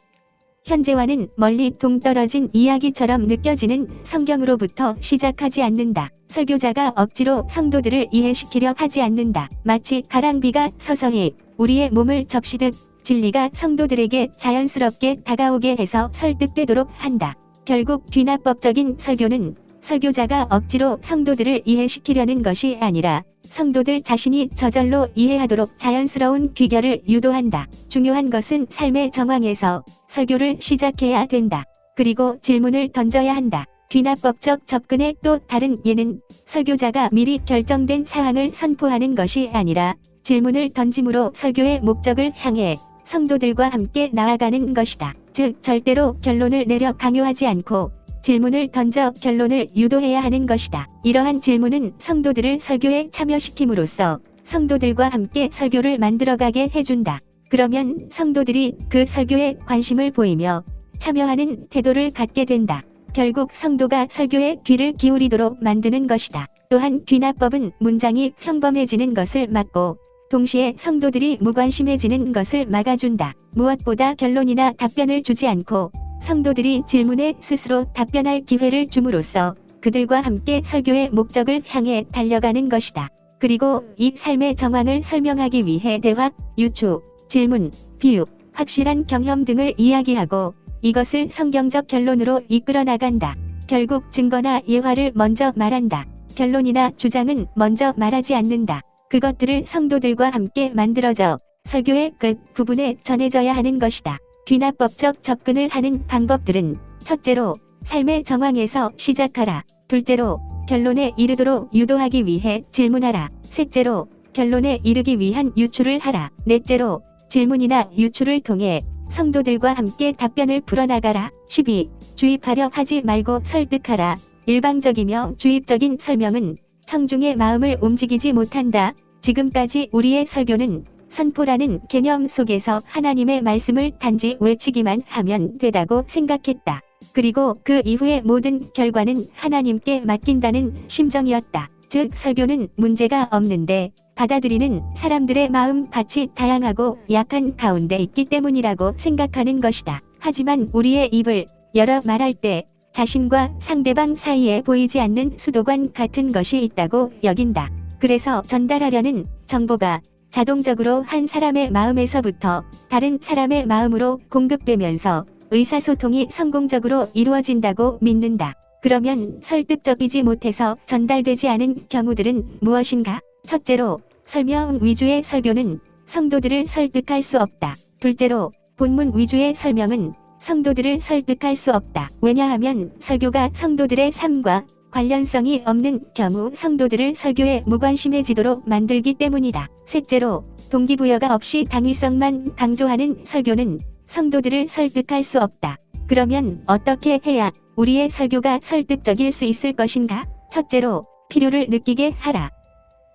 현재와는 멀리 동떨어진 이야기처럼 느껴지는 성경으로부터 시작하지 않는다. 설교자가 억지로 성도들을 이해시키려 하지 않는다. 마치 가랑비가 서서히 우리의 몸을 적시듯 진리가 성도들에게 자연스럽게 다가오게 해서 설득되도록 한다. 결국 귀납법적인 설교는 설교자가 억지로 성도들을 이해시키려는 것이 아니라 성도들 자신이 저절로 이해하도록 자연스러운 귀결을 유도한다. 중요한 것은 삶의 정황에서 설교를 시작해야 된다. 그리고 질문을 던져야 한다. 귀납법적 접근의 또 다른 예는 설교자가 미리 결정된 사항을 선포하는 것이 아니라 질문을 던짐으로 설교의 목적을 향해 성도들과 함께 나아가는 것이다. 즉 절대로 결론을 내려 강요하지 않고 질문을 던져 결론을 유도해야 하는 것이다. 이러한 질문은 성도들을 설교에 참여시킴으로써 성도들과 함께 설교를 만들어가게 해준다. 그러면 성도들이 그 설교에 관심을 보이며 참여하는 태도를 갖게 된다. 결국 성도가 설교에 귀를 기울이도록 만드는 것이다. 또한 귀납법은 문장이 평범해지는 것을 막고 동시에 성도들이 무관심해지는 것을 막아준다. 무엇보다 결론이나 답변을 주지 않고 성도들이 질문에 스스로 답변할 기회를 줌으로써 그들과 함께 설교의 목적을 향해 달려가는 것이다. 그리고 이 삶의 정황을 설명하기 위해 대화, 유추, 질문, 비유, 확실한 경험 등을 이야기하고 이것을 성경적 결론으로 이끌어 나간다. 결국 증거나 예화를 먼저 말한다. 결론이나 주장은 먼저 말하지 않는다. 그것들을 성도들과 함께 만들어져 설교의 끝 부분에 전해져야 하는 것이다. 귀납법적 접근을 하는 방법들은 첫째로 삶의 정황에서 시작하라. 둘째로 결론에 이르도록 유도하기 위해 질문하라. 셋째로 결론에 이르기 위한 유추를 하라. 넷째로 질문이나 유추를 통해 성도들과 함께 답변을 풀어나가라. 12. 주입하려 하지 말고 설득하라. 일방적이며 주입적인 설명은 청중의 마음을 움직이지 못한다. 지금까지 우리의 설교는 선포라는 개념 속에서 하나님의 말씀을 단지 외치기만 하면 되다고 생각했다. 그리고 그 이후의 모든 결과는 하나님께 맡긴다는 심정이었다. 즉 설교는 문제가 없는데 받아들이는 사람들의 마음 밭이 다양하고 약한 가운데 있기 때문이라고 생각하는 것이다. 하지만 우리의 입을 열어 말할 때 자신과 상대방 사이에 보이지 않는 수도관 같은 것이 있다고 여긴다. 그래서 전달하려는 정보가 자동적으로 한 사람의 마음에서부터 다른 사람의 마음으로 공급되면서 의사소통이 성공적으로 이루어진다고 믿는다. 그러면 설득적이지 못해서 전달되지 않은 경우들은 무엇인가? 첫째로, 설명 위주의 설교는 성도들을 설득할 수 없다. 둘째로, 본문 위주의 설명은 성도들을 설득할 수 없다. 왜냐하면 설교가 성도들의 삶과 관련성이 없는 경우 성도들을 설교에 무관심해지도록 만들기 때문이다. 셋째로, 동기부여가 없이 당위성만 강조하는 설교는 성도들을 설득할 수 없다. 그러면 어떻게 해야 우리의 설교가 설득적일 수 있을 것인가? 첫째로, 필요를 느끼게 하라.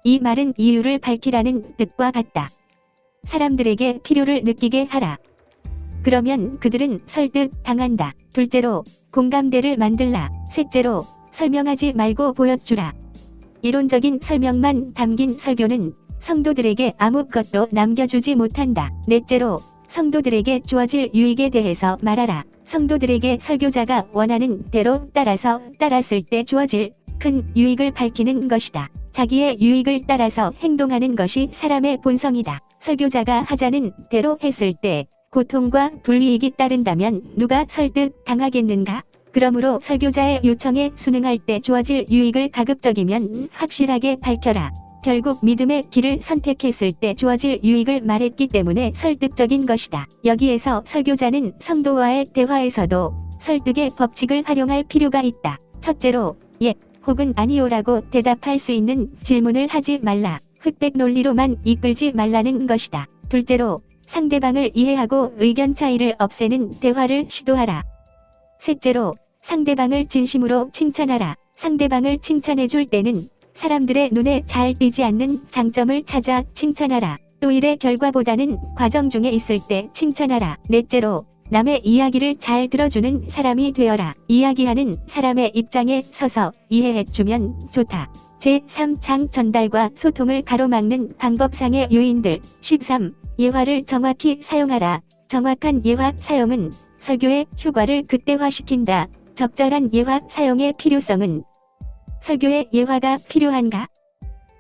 이 말은 이유를 밝히라는 뜻과 같다. 사람들에게 필요를 느끼게 하라. 그러면 그들은 설득 당한다. 둘째로 공감대를 만들라. 셋째로 설명하지 말고 보여주라. 이론적인 설명만 담긴 설교는 성도들에게 아무것도 남겨주지 못한다. 넷째로 성도들에게 주어질 유익에 대해서 말하라. 성도들에게 설교자가 원하는 대로 따랐을 때 주어질 큰 유익을 밝히는 것이다. 자기의 유익을 따라서 행동하는 것이 사람의 본성이다. 설교자가 하자는 대로 했을 때 고통과 불이익이 따른다면 누가 설득 당하겠는가? 그러므로 설교자의 요청에 순응할 때 주어질 유익을 가급적이면 확실하게 밝혀라. 결국 믿음의 길을 선택했을 때 주어질 유익을 말했기 때문에 설득적인 것이다. 여기에서 설교자는 성도와의 대화에서도 설득의 법칙을 활용할 필요가 있다. 첫째로 예 혹은 아니요라고 대답할 수 있는 질문을 하지 말라. 흑백 논리로만 이끌지 말라는 것이다. 둘째로 상대방을 이해하고 의견 차이를 없애는 대화를 시도하라. 셋째로 상대방을 진심으로 칭찬하라. 상대방을 칭찬해 줄 때는 사람들의 눈에 잘 띄지 않는 장점을 찾아 칭찬하라. 또 일의 결과보다는 과정 중에 있을 때 칭찬하라. 넷째로 남의 이야기를 잘 들어주는 사람이 되어라. 이야기하는 사람의 입장에 서서 이해해주면 좋다. 제3장 전달과 소통을 가로막는 방법상의 요인들. 13. 예화를 정확히 사용하라. 정확한 예화 사용은 설교의 효과를 극대화시킨다. 적절한 예화 사용의 필요성은 설교에 예화가 필요한가?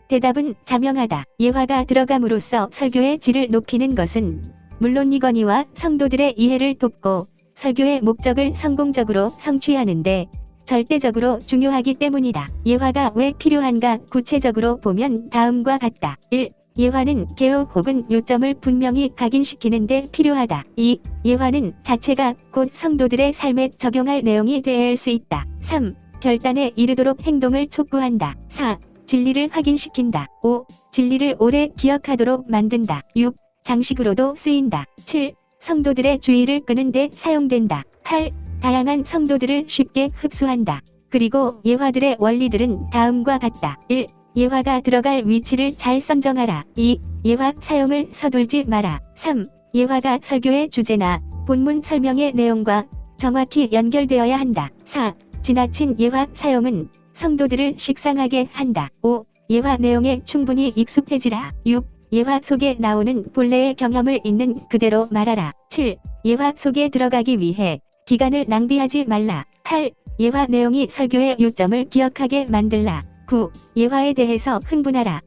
대답은 자명하다. 예화가 들어감으로써 설교의 질을 높이는 것은 물론이거니와 성도들의 이해를 돕고 설교의 목적을 성공적으로 성취하는데 절대적으로 중요하기 때문이다. 예화가 왜 필요한가 구체적으로 보면 다음과 같다. 1. 예화는 개요 혹은 요점을 분명히 각인시키는 데 필요하다. 2. 예화는 자체가 곧 성도들의 삶에 적용할 내용이 되어야 할 수 있다. 3. 결단에 이르도록 행동을 촉구한다. 4. 진리를 확인시킨다. 5. 진리를 오래 기억하도록 만든다. 6. 장식으로도 쓰인다. 7. 성도들의 주의를 끄는 데 사용된다. 8. 다양한 성도들을 쉽게 흡수한다. 그리고 예화들의 원리들은 다음과 같다. 1. 예화가 들어갈 위치를 잘 선정하라. 2. 예화 사용을 서둘지 마라. 3. 예화가 설교의 주제나 본문 설명의 내용과 정확히 연결되어야 한다. 4. 지나친 예화 사용은 성도들을 식상하게 한다. 5. 예화 내용에 충분히 익숙해지라. 6. 예화 속에 나오는 본래의 경험을 있는 그대로 말하라. 7. 예화 속에 들어가기 위해 기간을 낭비하지 말라. 8. 예화 내용이 설교의 요점을 기억하게 만들라. 9. 예화에 대해서 흥분하라.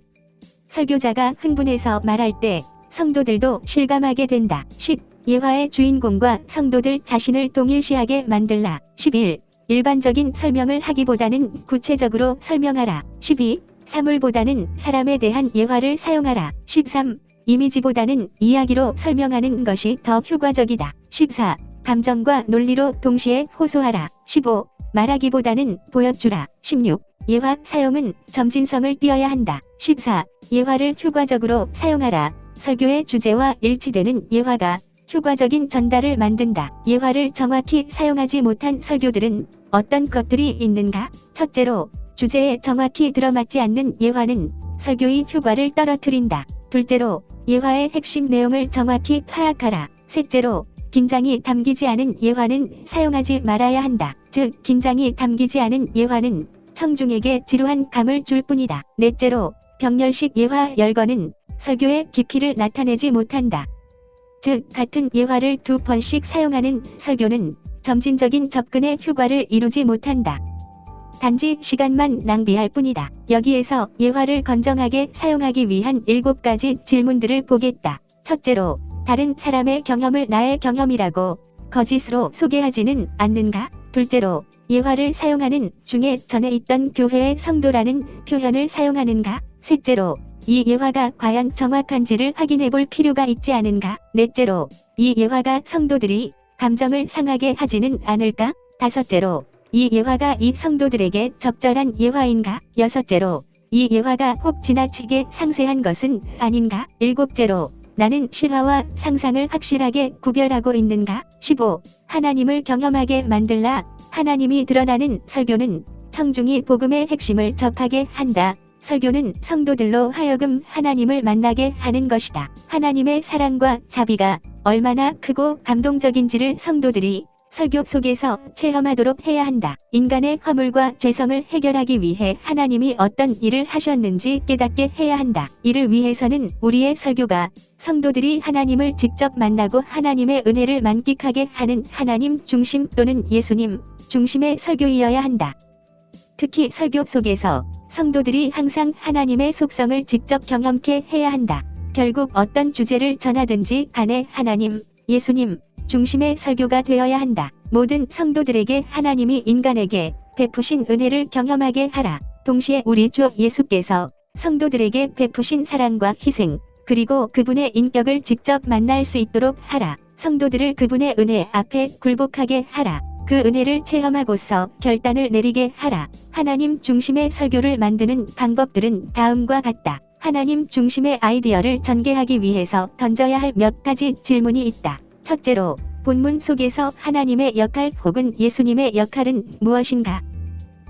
설교자가 흥분해서 말할 때 성도들도 실감하게 된다. 10. 예화의 주인공과 성도들 자신을 동일시하게 만들라. 11. 일반적인 설명을 하기보다는 구체적으로 설명하라. 12. 사물보다는 사람에 대한 예화를 사용하라. 13. 이미지보다는 이야기로 설명하는 것이 더 효과적이다. 14. 감정과 논리로 동시에 호소하라. 15. 말하기보다는 보여주라. 16. 예화 사용은 점진성을 띄어야 한다. 14. 예화를 효과적으로 사용하라. 설교의 주제와 일치되는 예화가 효과적인 전달을 만든다. 예화를 정확히 사용하지 못한 설교들은 어떤 것들이 있는가? 첫째로 주제에 정확히 들어맞지 않는 예화는 설교의 효과를 떨어뜨린다. 둘째로 예화의 핵심 내용을 정확히 파악하라. 셋째로 긴장이 담기지 않은 예화는 사용하지 말아야 한다. 즉 긴장이 담기지 않은 예화는 청중에게 지루한 감을 줄 뿐이다. 넷째로 병렬식 예화 열거는 설교의 깊이를 나타내지 못한다. 즉 같은 예화를 2번씩 사용하는 설교는 점진적인 접근의 효과를 이루지 못한다. 단지 시간만 낭비할 뿐이다. 여기에서 예화를 건정하게 사용하기 위한 7가지 질문들을 보겠다. 첫째로 다른 사람의 경험을 나의 경험이라고 거짓으로 소개하지는 않는가? 둘째로 예화를 사용하는 중에 전에 있던 교회의 성도라는 표현을 사용하는가? 셋째로 이 예화가 과연 정확한지를 확인해 볼 필요가 있지 않은가? 넷째로 이 예화가 성도들이 감정을 상하게 하지는 않을까? 다섯째로 이 예화가 이 성도들에게 적절한 예화인가? 여섯째로 이 예화가 혹 지나치게 상세한 것은 아닌가? 일곱째로 나는 실화와 상상을 확실하게 구별하고 있는가? 15. 하나님을 경험하게 만들라. 하나님이 드러나는 설교는 청중이 복음의 핵심을 접하게 한다. 설교는 성도들로 하여금 하나님을 만나게 하는 것이다. 하나님의 사랑과 자비가 얼마나 크고 감동적인지를 성도들이 설교 속에서 체험하도록 해야 한다. 인간의 허물과 죄성을 해결하기 위해 하나님이 어떤 일을 하셨는지 깨닫게 해야 한다. 이를 위해서는 우리의 설교가 성도들이 하나님을 직접 만나고 하나님의 은혜를 만끽하게 하는 하나님 중심 또는 예수님 중심의 설교이어야 한다. 특히 설교 속에서 성도들이 항상 하나님의 속성을 직접 경험케 해야 한다. 결국 어떤 주제를 전하든지 간에 하나님, 예수님 중심의 설교가 되어야 한다. 모든 성도들에게 하나님이 인간에게 베푸신 은혜를 경험하게 하라. 동시에 우리 주 예수께서 성도들에게 베푸신 사랑과 희생, 그리고 그분의 인격을 직접 만날 수 있도록 하라. 성도들을 그분의 은혜 앞에 굴복하게 하라. 그 은혜를 체험하고서 결단을 내리게 하라. 하나님 중심의 설교를 만드는 방법들은 다음과 같다. 하나님 중심의 아이디어를 전개하기 위해서 던져야 할 몇 가지 질문이 있다. 첫째로, 본문 속에서 하나님의 역할 혹은 예수님의 역할은 무엇인가?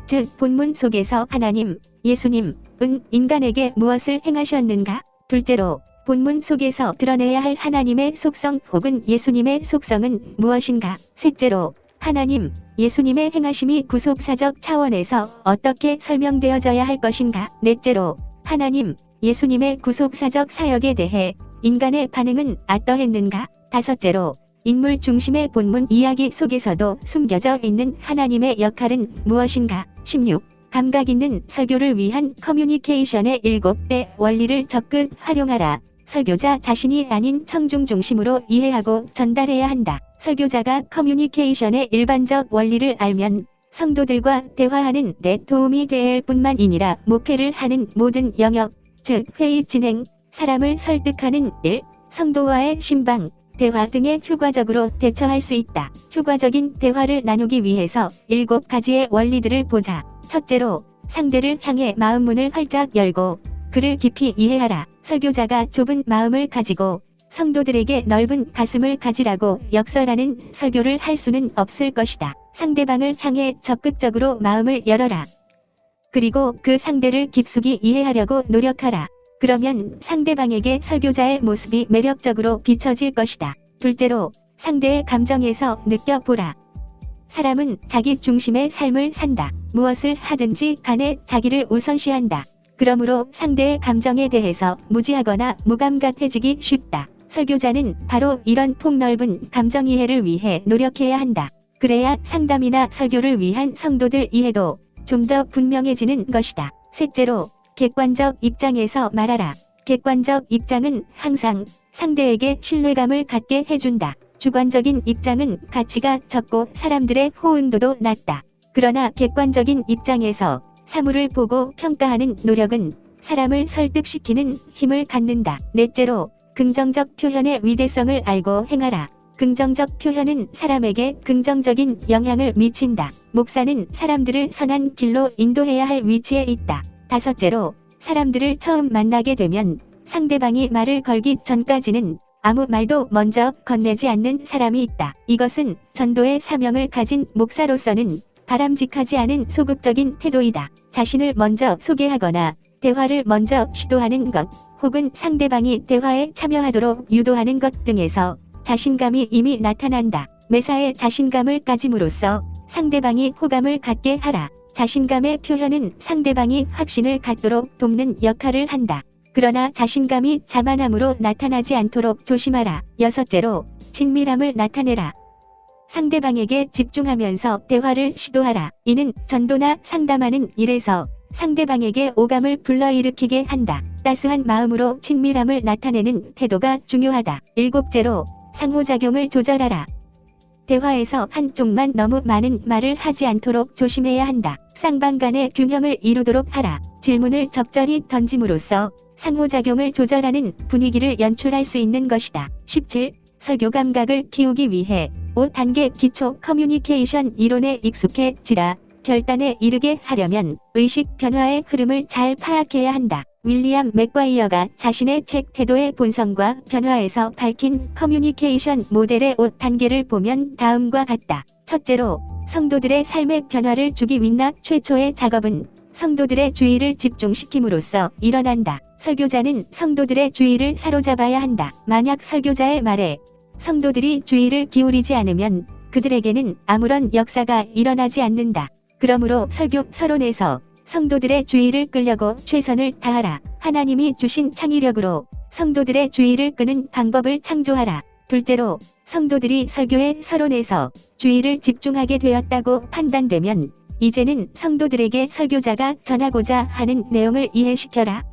즉, 본문 속에서 하나님, 예수님은 인간에게 무엇을 행하셨는가? 둘째로, 본문 속에서 드러내야 할 하나님의 속성 혹은 예수님의 속성은 무엇인가? 셋째로, 하나님, 예수님의 행하심이 구속사적 차원에서 어떻게 설명되어져야 할 것인가? 넷째로, 하나님, 예수님의 구속사적 사역에 대해 인간의 반응은 어떠했는가? 다섯째로, 인물 중심의 본문 이야기 속에서도 숨겨져 있는 하나님의 역할은 무엇인가? 16. 감각 있는 설교를 위한 커뮤니케이션의 7대 원리를 적극 활용하라. 설교자 자신이 아닌 청중 중심으로 이해하고 전달해야 한다. 설교자가 커뮤니케이션의 일반적 원리를 알면 성도들과 대화하는 데 도움이 될 뿐만 아니라 목회를 하는 모든 영역, 즉 회의 진행, 사람을 설득하는 일, 성도와의 신방, 대화 등에 효과적으로 대처할 수 있다. 효과적인 대화를 나누기 위해서 7가지의 원리들을 보자. 첫째로, 상대를 향해 마음문을 활짝 열고 그를 깊이 이해하라. 설교자가 좁은 마음을 가지고 성도들에게 넓은 가슴을 가지라고 역설하는 설교를 할 수는 없을 것이다. 상대방을 향해 적극적으로 마음을 열어라. 그리고 그 상대를 깊숙이 이해하려고 노력하라. 그러면 상대방에게 설교자의 모습이 매력적으로 비춰질 것이다. 둘째로, 상대의 감정에서 느껴보라. 사람은 자기 중심의 삶을 산다. 무엇을 하든지 간에 자기를 우선시한다. 그러므로 상대의 감정에 대해서 무지하거나 무감각해지기 쉽다. 설교자는 바로 이런 폭넓은 감정 이해를 위해 노력해야 한다. 그래야 상담이나 설교를 위한 성도들 이해도 좀 더 분명해지는 것이다. 셋째로, 객관적 입장에서 말하라. 객관적 입장은 항상 상대에게 신뢰감을 갖게 해준다. 주관적인 입장은 가치가 적고 사람들의 호응도도 낮다. 그러나 객관적인 입장에서 사물을 보고 평가하는 노력은 사람을 설득시키는 힘을 갖는다. 넷째로, 긍정적 표현의 위대성을 알고 행하라. 긍정적 표현은 사람에게 긍정적인 영향을 미친다. 목사는 사람들을 선한 길로 인도해야 할 위치에 있다. 다섯째로, 사람들을 처음 만나게 되면 상대방이 말을 걸기 전까지는 아무 말도 먼저 건네지 않는 사람이 있다. 이것은 전도의 사명을 가진 목사로서는 바람직하지 않은 소극적인 태도이다. 자신을 먼저 소개하거나 대화를 먼저 시도하는 것, 혹은 상대방이 대화에 참여하도록 유도하는 것 등에서 자신감이 이미 나타난다. 매사에 자신감을 가짐으로써 상대방이 호감을 갖게 하라. 자신감의 표현은 상대방이 확신을 갖도록 돕는 역할을 한다. 그러나 자신감이 자만함으로 나타나지 않도록 조심하라. 여섯째로, 친밀함을 나타내라. 상대방에게 집중하면서 대화를 시도하라. 이는 전도나 상담하는 일에서 상대방에게 오감을 불러일으키게 한다. 따스한 마음으로 친밀함을 나타내는 태도가 중요하다. 일곱째로, 상호작용을 조절하라. 대화에서 한쪽만 너무 많은 말을 하지 않도록 조심해야 한다. 쌍방 간의 균형을 이루도록 하라. 질문을 적절히 던짐으로써 상호작용을 조절하는 분위기를 연출할 수 있는 것이다. 17. 설교 감각을 키우기 위해 5단계 기초 커뮤니케이션 이론에 익숙해지라. 결단에 이르게 하려면 의식 변화의 흐름을 잘 파악해야 한다. 윌리엄 맥과이어가 자신의 책 태도의 본성과 변화에서 밝힌 커뮤니케이션 모델의 5단계를 보면 다음과 같다. 첫째로, 성도들의 삶의 변화를 주기 위한 최초의 작업은 성도들의 주의를 집중시킴으로써 일어난다. 설교자는 성도들의 주의를 사로잡아야 한다. 만약 설교자의 말에 성도들이 주의를 기울이지 않으면 그들에게는 아무런 역사가 일어나지 않는다. 그러므로 설교 서론에서 성도들의 주의를 끌려고 최선을 다하라. 하나님이 주신 창의력으로 성도들의 주의를 끄는 방법을 창조하라. 둘째로, 성도들이 설교의 서론에서 주의를 집중하게 되었다고 판단되면 이제는 성도들에게 설교자가 전하고자 하는 내용을 이해시켜라.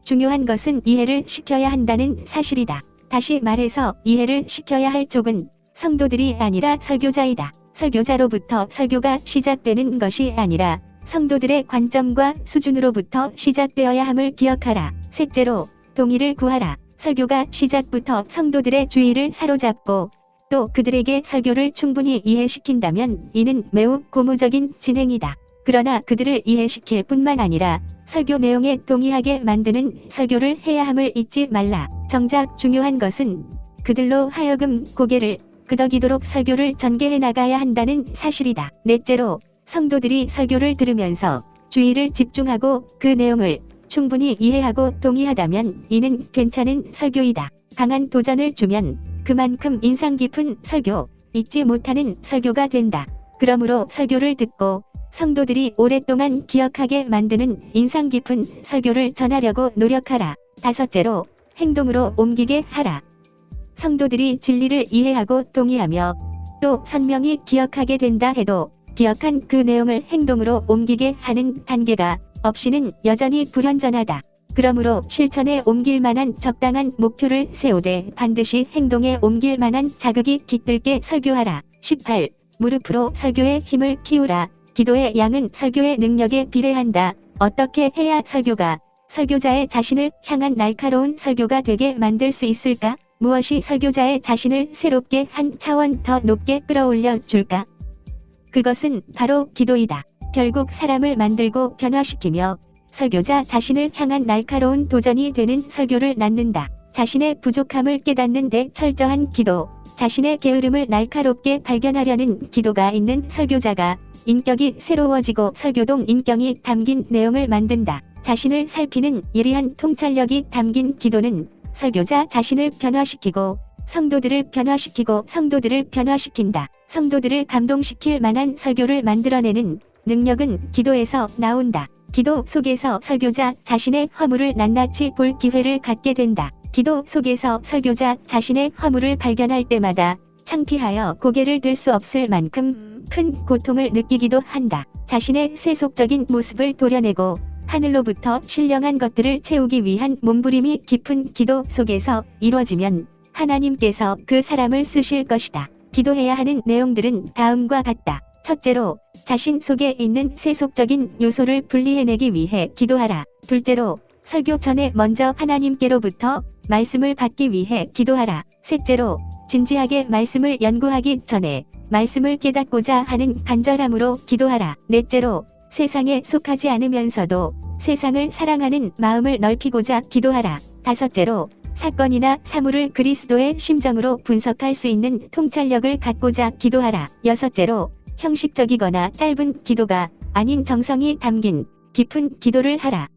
중요한 것은 이해를 시켜야 한다는 사실이다. 다시 말해서 이해를 시켜야 할 쪽은 성도들이 아니라 설교자이다. 설교자로부터 설교가 시작되는 것이 아니라 성도들의 관점과 수준으로부터 시작되어야 함을 기억하라. 셋째로, 동의를 구하라. 설교가 시작부터 성도들의 주의를 사로잡고 또 그들에게 설교를 충분히 이해시킨다면 이는 매우 고무적인 진행이다. 그러나 그들을 이해시킬 뿐만 아니라 설교 내용에 동의하게 만드는 설교를 해야 함을 잊지 말라. 정작 중요한 것은 그들로 하여금 고개를 끄덕이도록 설교를 전개해 나가야 한다는 사실이다. 넷째로, 성도들이 설교를 들으면서 주의를 집중하고 그 내용을 충분히 이해하고 동의하다면 이는 괜찮은 설교이다. 강한 도전을 주면 그만큼 인상 깊은 설교, 잊지 못하는 설교가 된다. 그러므로 설교를 듣고 성도들이 오랫동안 기억하게 만드는 인상 깊은 설교를 전하려고 노력하라. 다섯째로, 행동으로 옮기게 하라. 성도들이 진리를 이해하고 동의하며 또 선명히 기억하게 된다 해도 기억한 그 내용을 행동으로 옮기게 하는 단계가 없이는 여전히 불완전하다. 그러므로 실천에 옮길 만한 적당한 목표를 세우되 반드시 행동에 옮길 만한 자극이 깃들게 설교하라. 18. 무릎으로 설교의 힘을 키우라. 기도의 양은 설교의 능력에 비례한다. 어떻게 해야 설교가 설교자의 자신을 향한 날카로운 설교가 되게 만들 수 있을까? 무엇이 설교자의 자신을 새롭게 한 차원 더 높게 끌어올려 줄까? 그것은 바로 기도이다. 결국 사람을 만들고 변화시키며 설교자 자신을 향한 날카로운 도전이 되는 설교를 낳는다. 자신의 부족함을 깨닫는 데 철저한 기도, 자신의 게으름을 날카롭게 발견하려는 기도가 있는 설교자가 인격이 새로워지고 설교동 인격이 담긴 내용을 만든다. 자신을 살피는 예리한 통찰력이 담긴 기도는 설교자 자신을 변화시키고 성도들을 변화시키고 성도들을 변화시킨다. 성도들을 감동시킬 만한 설교를 만들어내는 능력은 기도에서 나온다. 기도 속에서 설교자 자신의 허물을 낱낱이 볼 기회를 갖게 된다. 기도 속에서 설교자 자신의 허물을 발견할 때마다 창피하여 고개를 들 수 없을 만큼 큰 고통을 느끼기도 한다. 자신의 세속적인 모습을 도려내고 하늘로부터 신령한 것들을 채우기 위한 몸부림이 깊은 기도 속에서 이루어지면 하나님께서 그 사람을 쓰실 것이다. 기도해야 하는 내용들은 다음과 같다. 첫째로, 자신 속에 있는 세속적인 요소를 분리해내기 위해 기도하라. 둘째로, 설교 전에 먼저 하나님께로부터 말씀을 받기 위해 기도하라. 셋째로, 진지하게 말씀을 연구하기 전에 말씀을 깨닫고자 하는 간절함으로 기도하라. 넷째로, 세상에 속하지 않으면서도 세상을 사랑하는 마음을 넓히고자 기도하라. 다섯째로, 사건이나 사물을 그리스도의 심정으로 분석할 수 있는 통찰력을 갖고자 기도하라. 여섯째로, 형식적이거나 짧은 기도가 아닌 정성이 담긴 깊은 기도를 하라.